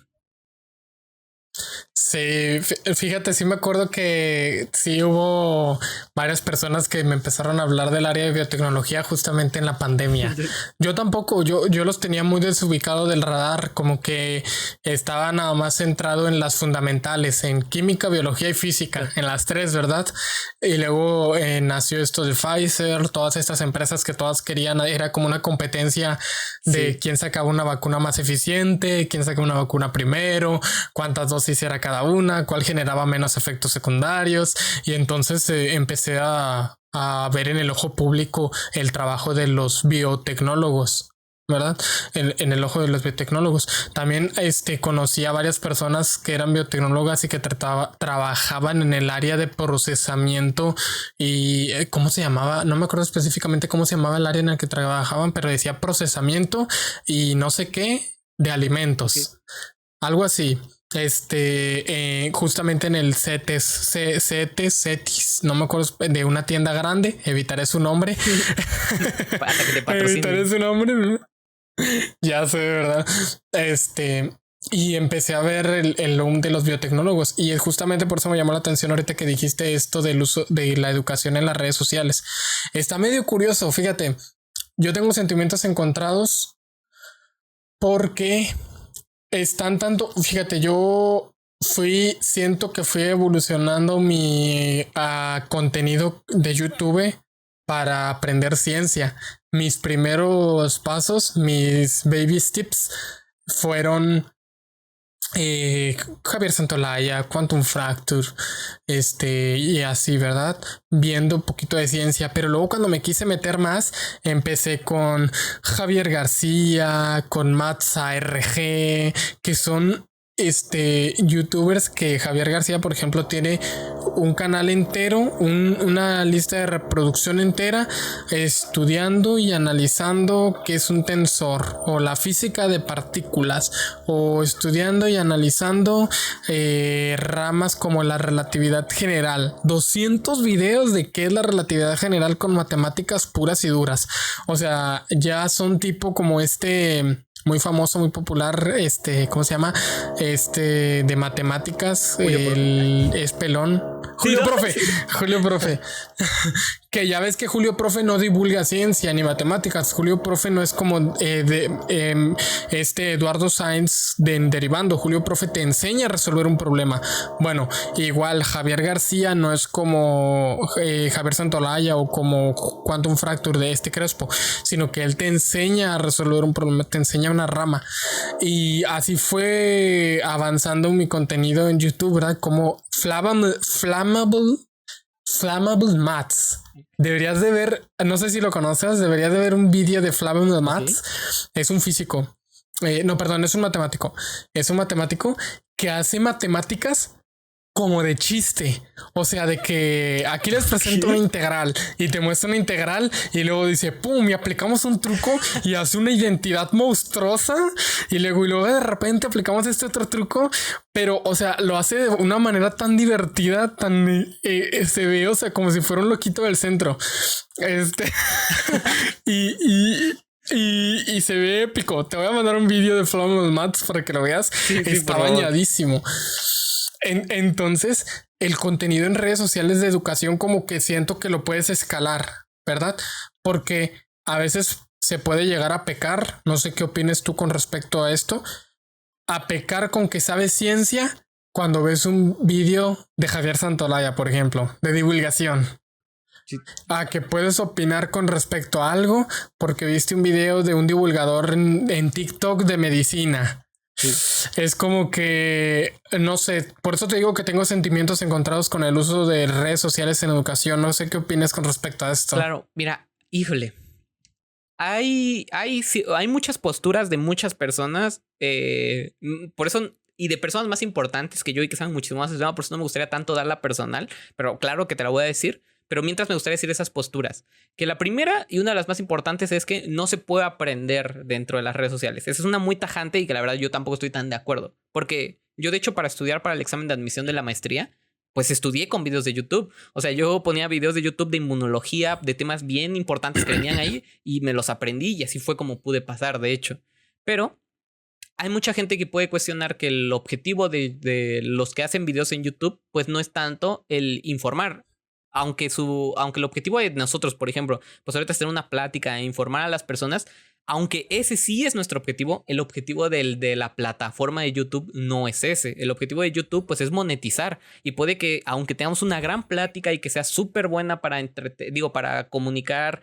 Sí, fíjate, sí me acuerdo que sí hubo varias personas que me empezaron a hablar del área de biotecnología justamente en la pandemia. Yo tampoco, yo los tenía muy desubicado del radar, como que estaba nada más centrado en las fundamentales, en química, biología y física, en las tres, ¿verdad? Y luego nació esto de Pfizer, todas estas empresas que todas querían, era como una competencia de quién sacaba una vacuna más eficiente, quién sacaba una vacuna primero, cuántas dosis era cada una, cuál generaba menos efectos secundarios, y entonces empecé a ver en el ojo público el trabajo de los biotecnólogos, ¿verdad? En el ojo de los biotecnólogos. También conocí a varias personas que eran biotecnólogas y que trabajaban en el área de procesamiento y ¿cómo se llamaba? No me acuerdo específicamente cómo se llamaba el área en el que trabajaban, pero decía procesamiento y no sé qué de alimentos. Sí. Algo así. Justamente en el CETIS, no me acuerdo, de una tienda grande, evitaré su nombre. Para que te patrocinen. Evitaré su nombre, ¿no? Ya sé, ¿verdad? Y empecé a ver el boom de los biotecnólogos, y justamente por eso me llamó la atención ahorita que dijiste esto del uso de la educación en las redes sociales. Está medio curioso, fíjate, yo tengo sentimientos encontrados porque están tanto, fíjate, yo siento que fui evolucionando mi contenido de YouTube para aprender ciencia. Mis primeros pasos, mis baby steps fueron Javier Santolaya, Quantum Fracture, y así, ¿verdad? Viendo un poquito de ciencia, pero luego cuando me quise meter más, empecé con Javier García, con Mats ARG, que son youtubers que Javier García, por ejemplo, tiene un canal entero, una lista de reproducción entera, estudiando y analizando qué es un tensor o la física de partículas, o estudiando y analizando ramas como la relatividad general. 200 videos de qué es la relatividad general con matemáticas puras y duras. O sea, ya son tipo como muy famoso, muy popular, ¿cómo se llama? De matemáticas, es pelón. Julio Profe, Que ya ves que Julio Profe no divulga ciencia ni matemáticas. Julio Profe no es como Eduardo Sainz de Derivando. Julio Profe te enseña a resolver un problema. Bueno, igual Javier García no es como Javier Santolaya o como Quantum Fracture de Crespo, sino que él te enseña a resolver un problema, te enseña una rama. Y así fue avanzando mi contenido en YouTube, ¿verdad? Como Flammable Maths. Deberías de ver, no sé si lo conoces, deberías de ver un vídeo de Flammable Maths. Es un físico. No, perdón, es un matemático. Es un matemático que hace matemáticas como de chiste. O sea, de que aquí les presento una integral y te muestra una integral y luego dice, pum, y aplicamos un truco y hace una identidad monstruosa y luego de repente aplicamos este otro truco, pero, o sea, lo hace de una manera tan divertida, tan se ve, o sea, como si fuera un loquito del centro. Y se ve épico. Te voy a mandar un vídeo de Flammable Maths para que lo veas. Sí, está bañadísimo. Entonces, el contenido en redes sociales de educación como que siento que lo puedes escalar, ¿verdad? Porque a veces se puede llegar a pecar, no sé qué opines tú con respecto a esto, a pecar con que sabes ciencia cuando ves un vídeo de Javier Santolaya, por ejemplo, de divulgación. Sí. A que puedes opinar con respecto a algo porque viste un video de un divulgador en TikTok de medicina. Sí. Es como que, no sé, por eso te digo que tengo sentimientos encontrados con el uso de redes sociales en educación. No sé qué opinas con respecto a esto. Claro, mira, híjole. Hay muchas posturas de muchas personas. Por eso, y de personas más importantes que yo y que saben muchísimo más del tema, por eso no me gustaría tanto dar la personal, pero claro que te la voy a decir. Pero mientras me gustaría decir esas posturas. Que la primera y una de las más importantes es que no se puede aprender dentro de las redes sociales. Esa es una muy tajante y que la verdad yo tampoco estoy tan de acuerdo. Porque yo de hecho para estudiar para el examen de admisión de la maestría, pues estudié con videos de YouTube. O sea, yo ponía videos de YouTube de inmunología, de temas bien importantes que venían ahí y me los aprendí y así fue como pude pasar, de hecho. Pero hay mucha gente que puede cuestionar que el objetivo de los que hacen videos en YouTube pues no es tanto el informar. Aunque el objetivo de nosotros, por ejemplo, pues ahorita hacer una plática e informar a las personas, aunque ese sí es nuestro objetivo, el objetivo de la plataforma de YouTube no es ese. El objetivo de YouTube pues es monetizar y puede que, aunque tengamos una gran plática y que sea súper buena para comunicar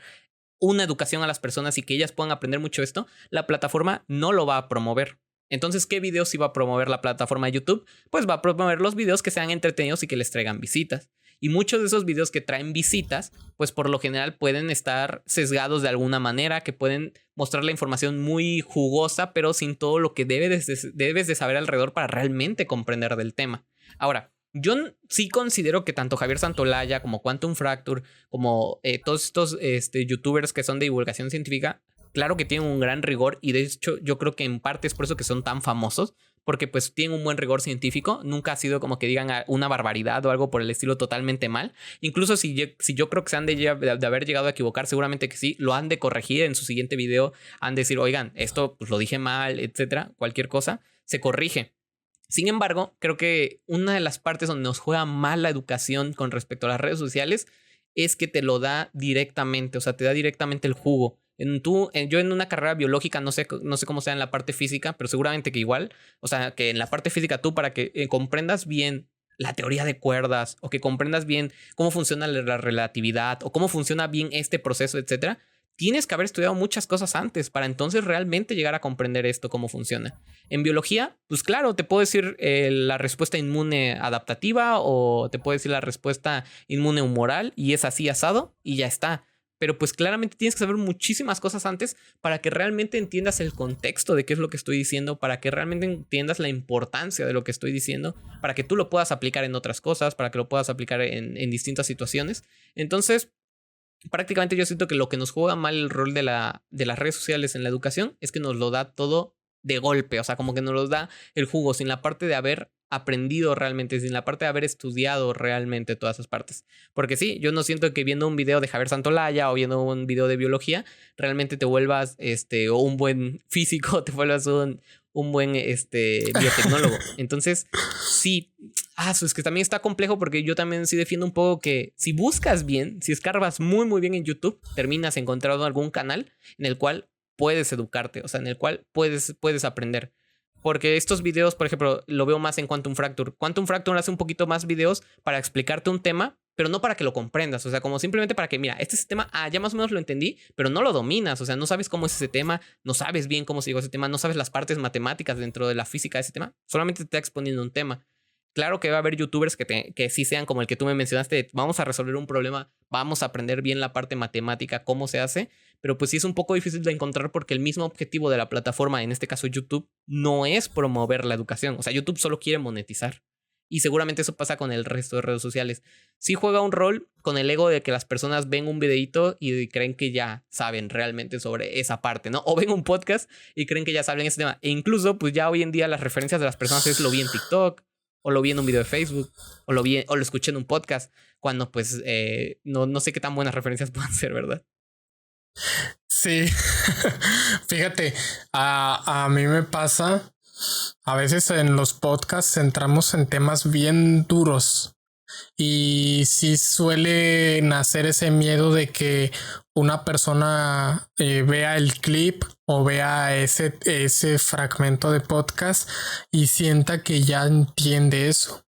una educación a las personas y que ellas puedan aprender mucho esto, la plataforma no lo va a promover. Entonces, ¿qué videos sí va a promover la plataforma de YouTube? Pues va a promover los videos que sean entretenidos y que les traigan visitas. Y muchos de esos videos que traen visitas, pues por lo general pueden estar sesgados de alguna manera, que pueden mostrar la información muy jugosa, pero sin todo lo que debes de saber alrededor para realmente comprender del tema. Ahora, yo sí considero que tanto Javier Santolaya como Quantum Fracture, como todos estos youtubers que son de divulgación científica, claro que tienen un gran rigor y de hecho yo creo que en parte es por eso que son tan famosos, porque pues tienen un buen rigor científico. Nunca ha sido como que digan una barbaridad o algo por el estilo totalmente mal. Incluso si yo creo que se han de haber llegado a equivocar, seguramente que sí, lo han de corregir en su siguiente video, han de decir, oigan, esto pues lo dije mal, etcétera, cualquier cosa, se corrige. Sin embargo, creo que una de las partes donde nos juega mal la educación con respecto a las redes sociales es que te lo da directamente, o sea, te da directamente el jugo. Yo en una carrera biológica, no sé cómo sea en la parte física, pero seguramente que igual, o sea, que en la parte física tú para que comprendas bien la teoría de cuerdas o que comprendas bien cómo funciona la relatividad o cómo funciona bien este proceso, etcétera, tienes que haber estudiado muchas cosas antes para entonces realmente llegar a comprender esto, cómo funciona. En biología, pues claro, te puedo decir la respuesta inmune adaptativa o te puedo decir la respuesta inmune humoral y es así asado y ya está. Pero pues claramente tienes que saber muchísimas cosas antes para que realmente entiendas el contexto de qué es lo que estoy diciendo, para que realmente entiendas la importancia de lo que estoy diciendo, para que tú lo puedas aplicar en otras cosas, para que lo puedas aplicar en distintas situaciones. Entonces, prácticamente yo siento que lo que nos juega mal el rol de las redes sociales en la educación es que nos lo da todo de golpe, o sea, como que nos lo da el jugo sin la parte de haber aprendido realmente, sin la parte de haber estudiado realmente todas esas partes. Porque sí, yo no siento que viendo un video de Javier Santolaya o viendo un video de biología realmente te vuelvas o un buen físico, te vuelvas un buen biotecnólogo. Entonces, sí, Es que también está complejo porque yo también sí defiendo un poco que si buscas bien, si escarbas muy muy bien en YouTube, terminas encontrando algún canal en el cual puedes educarte, o sea, en el cual puedes aprender. Porque estos videos, por ejemplo, lo veo más en Quantum Fracture. Quantum Fracture hace un poquito más videos para explicarte un tema, pero no para que lo comprendas. O sea, como simplemente para que, mira, este sistema, ya más o menos lo entendí, pero no lo dominas. O sea, no sabes cómo es ese tema, no sabes bien cómo se llegó a ese tema, no sabes las partes matemáticas dentro de la física de ese tema. Solamente te está exponiendo un tema. Claro que va a haber youtubers que sí sean como el que tú me mencionaste, vamos a resolver un problema, vamos a aprender bien la parte matemática, cómo se hace, pero pues sí es un poco difícil de encontrar porque el mismo objetivo de la plataforma, en este caso YouTube, no es promover la educación. O sea, YouTube solo quiere monetizar. Y seguramente eso pasa con el resto de redes sociales. Sí juega un rol con el ego de que las personas ven un videíto y creen que ya saben realmente sobre esa parte, ¿no? O ven un podcast y creen que ya saben ese tema. E incluso, pues ya hoy en día las referencias de las personas es lo vi en TikTok, o lo vi en un video de Facebook, o lo escuché en un podcast, cuando pues no sé qué tan buenas referencias puedan ser, ¿verdad? Sí, fíjate, a mí me pasa, a veces en los podcasts entramos en temas bien duros y sí suele nacer ese miedo de que una persona vea el clip o vea ese fragmento de podcast y sienta que ya entiende eso,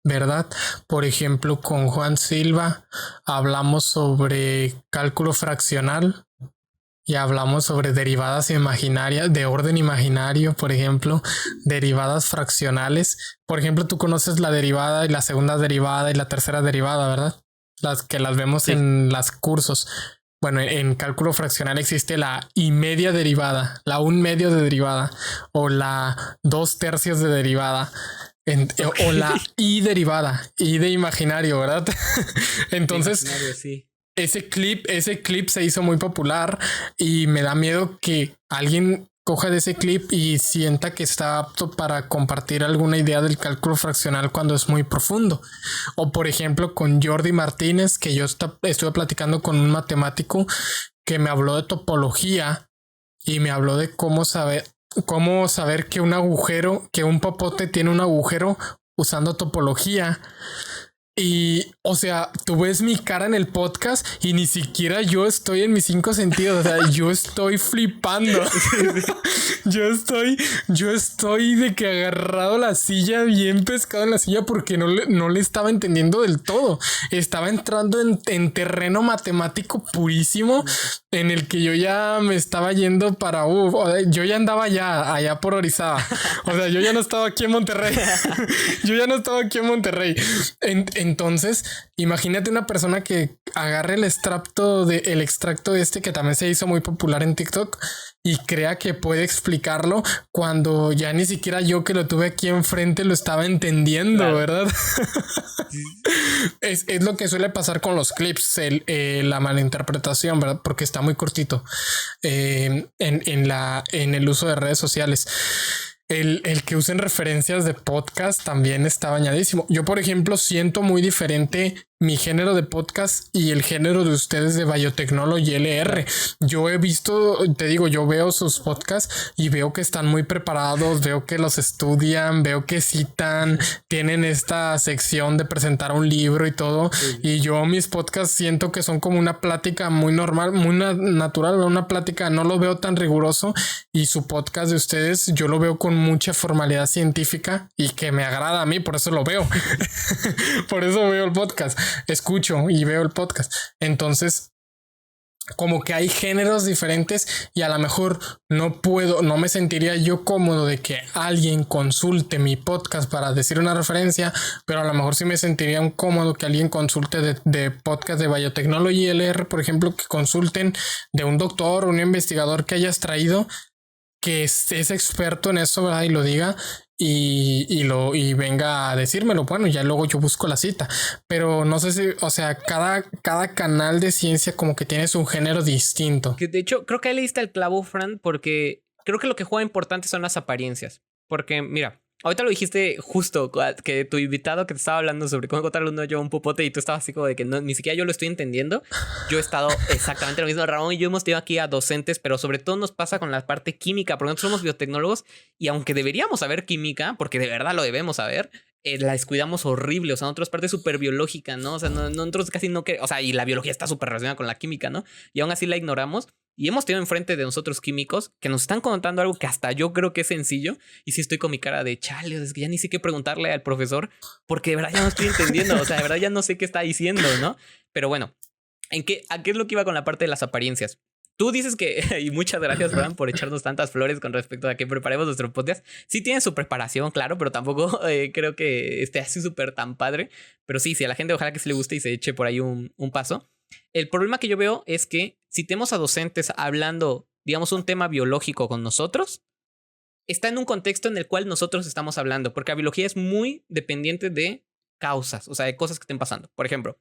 ¿verdad? Por ejemplo, con Juan Silva hablamos sobre cálculo fraccional y hablamos sobre derivadas imaginarias, de orden imaginario, por ejemplo, derivadas fraccionales. Por ejemplo, tú conoces la derivada y la segunda derivada y la tercera derivada, ¿verdad? Las que las vemos sí. En los cursos. Bueno, en cálculo fraccional existe la y media derivada, la 1/2 de derivada o la 2/3 de derivada. O la y derivada, y de imaginario, ¿verdad? Entonces, imaginario, sí. Ese clip se hizo muy popular y me da miedo que alguien coja de ese clip y sienta que está apto para compartir alguna idea del cálculo fraccional cuando es muy profundo. O por ejemplo con Jordi Martínez, que yo estuve platicando con un matemático que me habló de topología y me habló de cómo saber que un popote tiene un agujero usando topología. Y, o sea, tú ves mi cara en el podcast y ni siquiera yo estoy en mis 5 sentidos. O sea, yo estoy flipando. yo estoy de que agarrado la silla, bien pescado en la silla porque no le estaba entendiendo del todo. Estaba entrando en terreno matemático purísimo en el que yo ya me estaba yendo para... yo ya andaba allá por Orizaba. O sea, yo ya no estaba aquí en Monterrey. Entonces, imagínate una persona que agarre el extracto que también se hizo muy popular en TikTok y crea que puede explicarlo cuando ya ni siquiera yo que lo tuve aquí enfrente lo estaba entendiendo, claro. ¿Verdad? es lo que suele pasar con los clips, la malinterpretación, ¿verdad? Porque está muy cortito en el uso de redes sociales. El que usen referencias de podcast también está bañadísimo. Yo, por ejemplo, siento muy diferente mi género de podcast y el género de ustedes de Biotechnology LR. Yo he visto, te digo, yo veo sus podcasts y veo que están muy preparados, veo que los estudian, veo que citan, tienen esta sección de presentar un libro y todo. Sí. Y yo mis podcasts siento que son como una plática muy normal, muy natural, una plática, no lo veo tan riguroso, y su podcast de ustedes yo lo veo con mucha formalidad científica y que me agrada a mí, por eso lo veo. Por eso veo el podcast. Escucho y veo el podcast. Entonces, como que hay géneros diferentes y a lo mejor no me sentiría yo cómodo de que alguien consulte mi podcast para decir una referencia, pero a lo mejor sí me sentiría cómodo que alguien consulte de podcast de Biotechnology LR, por ejemplo, que consulten de un doctor o un investigador que hayas traído, que es experto en eso, ¿verdad? Y lo diga y venga a decírmelo. Bueno, ya luego yo busco la cita, pero no sé si, o sea, cada canal de ciencia como que tiene su género distinto. Que de hecho, creo que ahí le diste el clavo, Fran, porque creo que lo que juega importante son las apariencias. Porque, mira, ahorita lo dijiste justo, que tu invitado que te estaba hablando sobre cómo encontrarle un hoyo a un popote y tú estabas así como de que ni siquiera yo lo estoy entendiendo. Yo he estado exactamente lo mismo. Ramón y yo hemos tenido aquí a docentes, pero sobre todo nos pasa con la parte química, porque nosotros somos biotecnólogos y aunque deberíamos saber química, porque de verdad lo debemos saber, la descuidamos horrible, o sea, nosotros parte súper biológica, ¿no? O sea, nosotros casi no queremos, o sea, y la biología está súper relacionada con la química, ¿no? Y aún así la ignoramos. Y hemos tenido enfrente de nosotros químicos que nos están contando algo que hasta yo creo que es sencillo. Y sí estoy con mi cara de chale, es que ya ni sé qué preguntarle al profesor, porque de verdad ya no estoy entendiendo, o sea, de verdad ya no sé qué está diciendo, ¿no? Pero bueno, ¿a qué es lo que iba con la parte de las apariencias? Tú dices que, y muchas gracias, Fran, por echarnos tantas flores con respecto a que preparemos nuestro podcast. Sí tiene su preparación, claro, pero tampoco creo que esté así súper tan padre. Pero sí, a la gente ojalá que se le guste y se eche por ahí un paso. El problema que yo veo es que si tenemos a docentes hablando, digamos, un tema biológico con nosotros, está en un contexto en el cual nosotros estamos hablando, porque la biología es muy dependiente de causas, o sea, de cosas que estén pasando. Por ejemplo,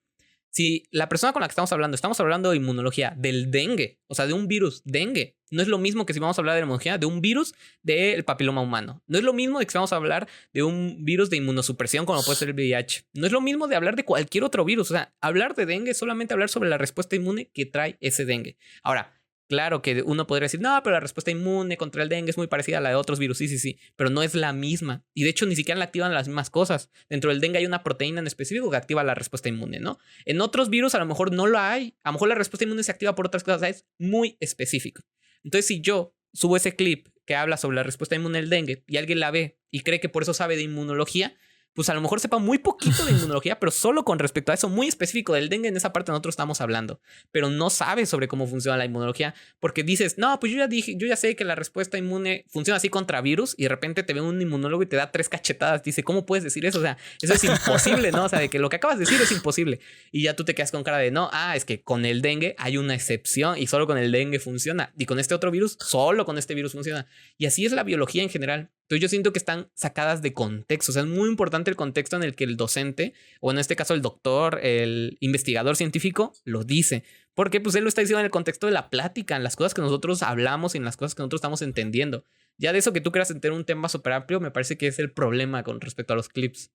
si la persona con la que estamos hablando de inmunología, del dengue, o sea, de un virus dengue, no es lo mismo que si vamos a hablar de inmunología de un virus del papiloma humano. No es lo mismo de que si vamos a hablar de un virus de inmunosupresión como puede ser el VIH. No es lo mismo de hablar de cualquier otro virus. O sea, hablar de dengue es solamente hablar sobre la respuesta inmune que trae ese dengue. Ahora, claro que uno podría decir, no, pero la respuesta inmune contra el dengue es muy parecida a la de otros virus. Sí, sí, sí, pero no es la misma. Y de hecho, ni siquiera la activan las mismas cosas. Dentro del dengue hay una proteína en específico que activa la respuesta inmune, ¿no? En otros virus a lo mejor no lo hay. A lo mejor la respuesta inmune se activa por otras cosas. O sea, es muy específico. Entonces, si yo subo ese clip que habla sobre la respuesta inmune del dengue y alguien la ve y cree que por eso sabe de inmunología, pues a lo mejor sepa muy poquito de inmunología, pero solo con respecto a eso muy específico del dengue, en esa parte nosotros estamos hablando, pero no sabe sobre cómo funciona la inmunología, porque dices, no, pues yo ya sé que la respuesta inmune funciona así contra virus, y de repente te ve un inmunólogo y te da 3 cachetadas, dice, ¿cómo puedes decir eso? O sea, eso es imposible, ¿no? O sea, de que lo que acabas de decir es imposible, y ya tú te quedas con cara de, no, es que con el dengue hay una excepción, y solo con el dengue funciona, y con este otro virus, solo con este virus funciona, y así es la biología en general. Entonces yo siento que están sacadas de contexto. O sea, es muy importante el contexto en el que el docente, o en este caso el doctor, el investigador científico, lo dice. Porque pues él lo está diciendo en el contexto de la plática, en las cosas que nosotros hablamos y en las cosas que nosotros estamos entendiendo. Ya de eso que tú quieras entender un tema súper amplio, me parece que es el problema con respecto a los clips.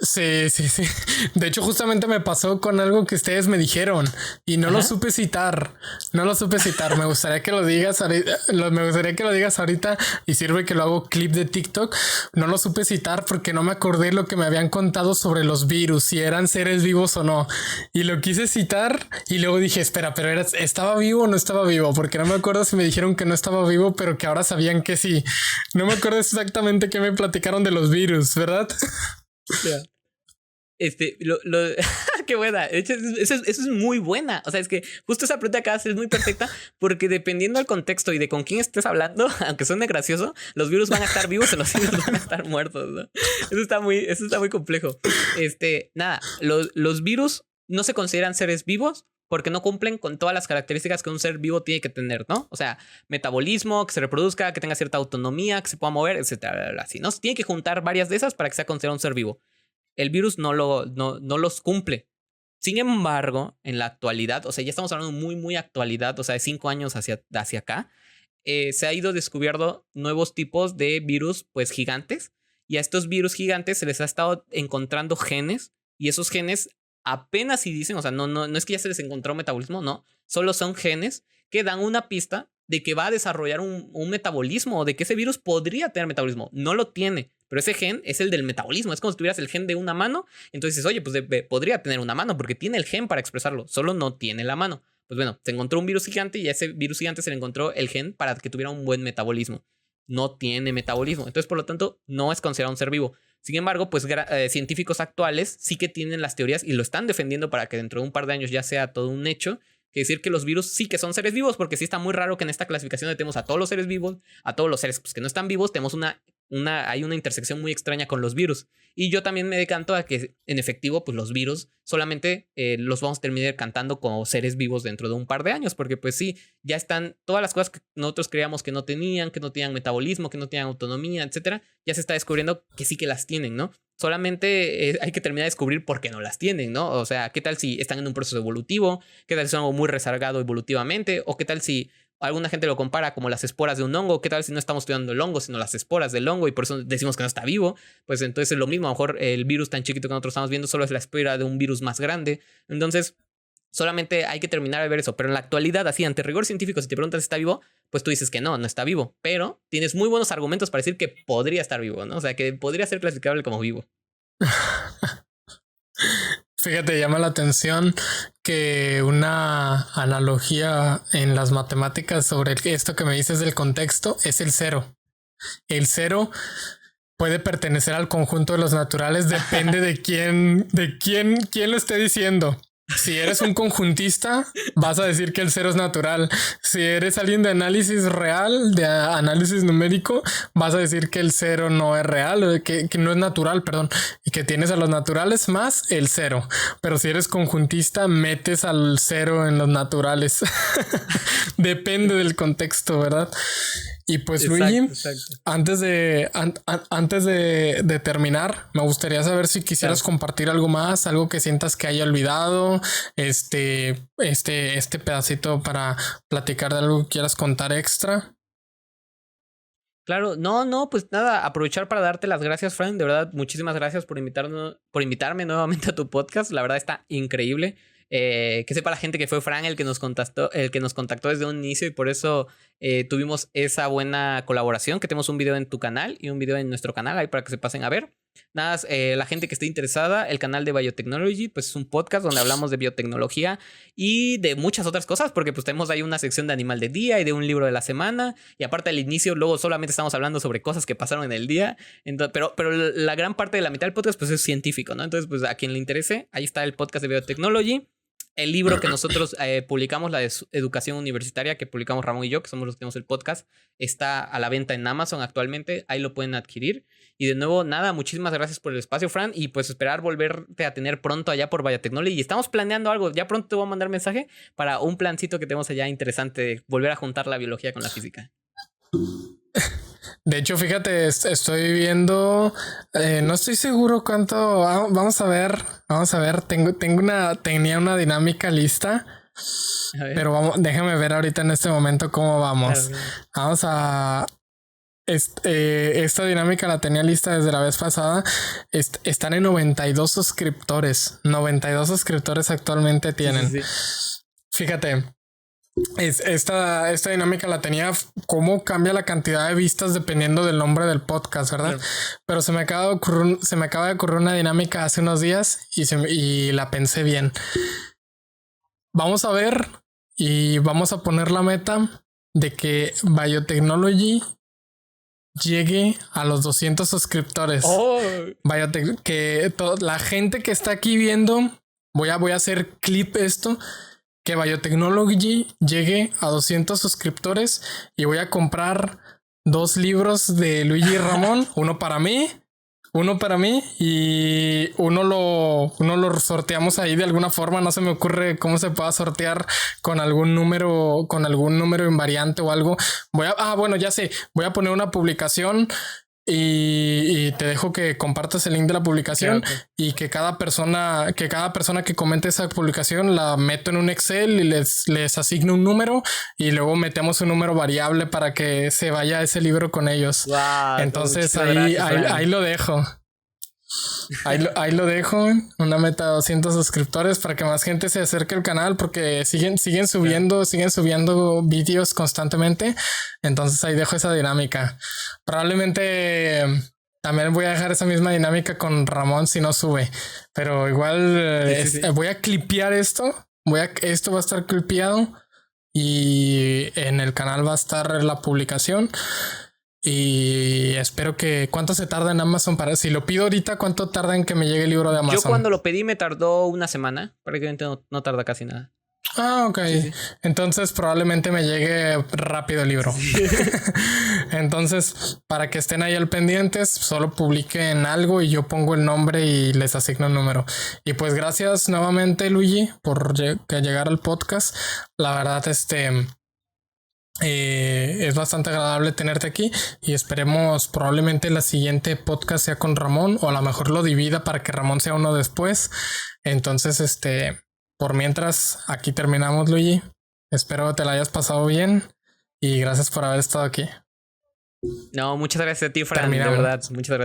Sí, sí, sí. De hecho, justamente me pasó con algo que ustedes me dijeron y no lo supe citar. No lo supe citar. Me gustaría que lo digas ahorita. Me gustaría que lo digas ahorita y sirve que lo hago clip de TikTok. No lo supe citar porque no me acordé lo que me habían contado sobre los virus, si eran seres vivos o no. Y lo quise citar y luego dije, espera, pero ¿estaba vivo o no estaba vivo? Porque no me acuerdo si me dijeron que no estaba vivo, pero que ahora sabían que sí. No me acuerdo exactamente qué me platicaron de los virus, ¿verdad? Yeah. Qué buena. Eso es muy buena. O sea, es que justo esa pregunta que haces es muy perfecta porque dependiendo del contexto y de con quién estés hablando, aunque suene gracioso, los virus van a estar vivos o los virus van a estar muertos, ¿no? Eso está muy complejo. Nada, los virus no se consideran seres vivos porque no cumplen con todas las características que un ser vivo tiene que tener, ¿no? O sea, metabolismo, que se reproduzca, que tenga cierta autonomía, que se pueda mover, etcétera, así, ¿no? Tiene que juntar varias de esas para que sea considerado un ser vivo. El virus no los cumple. Sin embargo, en la actualidad, o sea, ya estamos hablando muy, muy actualidad, o sea, de 5 años hacia acá, se ha ido descubriendo nuevos tipos de virus, pues, gigantes. Y a estos virus gigantes se les ha estado encontrando genes. Y esos genes apenas si dicen, o sea, no es que ya se les encontró metabolismo, no. Solo son genes que dan una pista de que va a desarrollar un metabolismo, o de que ese virus podría tener metabolismo. No lo tiene, pero ese gen es el del metabolismo. Es como si tuvieras el gen de una mano. Entonces dices, oye, pues podría tener una mano porque tiene el gen para expresarlo, solo no tiene la mano. Pues bueno, se encontró un virus gigante y a ese virus gigante se le encontró el gen para que tuviera un buen metabolismo. No tiene metabolismo, entonces por lo tanto no es considerado un ser vivo. Sin embargo, pues científicos actuales sí que tienen las teorías y lo están defendiendo para que dentro de un par de años ya sea todo un hecho, que decir que los virus sí que son seres vivos, porque sí está muy raro que en esta clasificación tenemos a todos los seres vivos, a todos los seres pues, que no están vivos, tenemos hay una intersección muy extraña con los virus. Y yo también me decanto a que en efectivo pues los virus solamente los vamos a terminar cantando como seres vivos dentro de un par de años, porque pues sí, ya están todas las cosas que nosotros creíamos que no tenían metabolismo, que no tenían autonomía, etcétera, ya se está descubriendo que sí que las tienen, ¿no? Solamente hay que terminar de descubrir por qué no las tienen, ¿no? O sea, ¿qué tal si están en un proceso evolutivo? ¿Qué tal si son algo muy rezagado evolutivamente? ¿O qué tal si alguna gente lo compara como las esporas de un hongo? ¿Qué tal si no estamos estudiando el hongo, sino las esporas del hongo y por eso decimos que no está vivo? Pues entonces es lo mismo. A lo mejor el virus tan chiquito que nosotros estamos viendo solo es la espora de un virus más grande. Entonces Solamente hay que terminar de ver eso. Pero en la actualidad, así, ante rigor científico, si te preguntas si está vivo, pues tú dices que no está vivo. Pero tienes muy buenos argumentos para decir que podría estar vivo, ¿no? O sea, que podría ser clasificable como vivo. Fíjate, llama la atención que una analogía en las matemáticas sobre esto que me dices del contexto es el cero. El cero puede pertenecer al conjunto de los naturales, depende de quién lo esté diciendo. Si eres un conjuntista, vas a decir que el cero es natural. Si eres alguien de análisis real, de análisis numérico, vas a decir que el cero no es real, que no es natural, perdón, y que tienes a los naturales más el cero. Pero si eres conjuntista, metes al cero en los naturales. Depende del contexto, ¿verdad? Y pues, exacto, Luigi, antes de terminar, me gustaría saber si quisieras compartir algo más, algo que sientas que haya olvidado, este pedacito para platicar de algo que quieras contar extra. Claro, no, pues nada, aprovechar para darte las gracias, Fran. De verdad, muchísimas gracias por invitarme nuevamente a tu podcast. La verdad está increíble. Que sepa la gente que fue Fran el que nos contactó desde un inicio y por eso tuvimos esa buena colaboración, que tenemos un video en tu canal y un video en nuestro canal ahí para que se pasen a ver. Nada, la gente que esté interesada, el canal de Biotechnology, pues es un podcast donde hablamos de biotecnología y de muchas otras cosas, porque pues tenemos ahí una sección de animal del día y de un libro de la semana, y aparte al inicio luego solamente estamos hablando sobre cosas que pasaron en el día. Entonces, pero la gran parte de la mitad del podcast pues es científico, ¿no? Entonces pues a quien le interese, ahí está el podcast de Biotechnology. El libro que nosotros publicamos, la de educación universitaria, que publicamos Ramón y yo, que somos los que tenemos el podcast, está a la venta en Amazon actualmente. Ahí lo pueden adquirir. Y de nuevo, nada, muchísimas gracias por el espacio, Fran. Y pues esperar volverte a tener pronto allá por Biotechnology. Y estamos planeando algo. Ya pronto te voy a mandar mensaje para un plancito que tenemos allá interesante. Volver a juntar la biología con la física. De hecho, fíjate, estoy viendo, no estoy seguro cuánto, vamos a ver, tenía una dinámica lista, pero déjame ver ahorita en este momento cómo vamos. Vamos a, esta dinámica la tenía lista desde la vez pasada, están en 92 suscriptores actualmente tienen. Sí. Fíjate. Esta dinámica la tenía cómo cambia la cantidad de vistas dependiendo del nombre del podcast, ¿verdad? Claro. Pero se me acaba de ocurrir una dinámica hace unos días y la pensé bien. Vamos a ver y vamos a poner la meta de que Biotechnology llegue a los 200 suscriptores. Que la gente que está aquí viendo, voy a hacer clip esto. Que Biotechnology llegue a 200 suscriptores y voy a comprar 2 libros de Luigi y Ramón, uno para mí y uno lo sorteamos ahí de alguna forma. No se me ocurre cómo se pueda sortear con algún número invariante o algo. Bueno, ya sé, voy a poner una publicación y te dejo que compartas el link de la publicación, claro. Y que cada persona que comente esa publicación la meto en un Excel y les asigno un número y luego metemos un número variable para que se vaya ese libro con ellos. Wow, entonces ahí lo dejo. Ahí lo dejo, una meta de 200 suscriptores para que más gente se acerque al canal porque siguen subiendo vídeos constantemente. Entonces ahí dejo esa dinámica. Probablemente también voy a dejar esa misma dinámica con Ramón si no sube, pero igual sí. Voy a clipear esto. Esto va a estar clipeado y en el canal va a estar la publicación. Y espero que... ¿Cuánto se tarda en Amazon para... Si lo pido ahorita, ¿cuánto tarda en que me llegue el libro de Amazon? Yo cuando lo pedí me tardó una semana. Prácticamente no tarda casi nada. Ah, ok. Sí. Entonces probablemente me llegue rápido el libro. Sí. Entonces, para que estén ahí al pendientes, solo publiquen algo y yo pongo el nombre y les asigno el número. Y pues gracias nuevamente, Luigi, por llegar al podcast. La verdad, es bastante agradable tenerte aquí y esperemos probablemente la siguiente podcast sea con Ramón o a lo mejor lo divida para que Ramón sea uno después. Entonces, por mientras aquí terminamos, Luigi. Espero que te la hayas pasado bien y gracias por haber estado aquí. No, muchas gracias a ti, Fran, de verdad, muchas gracias.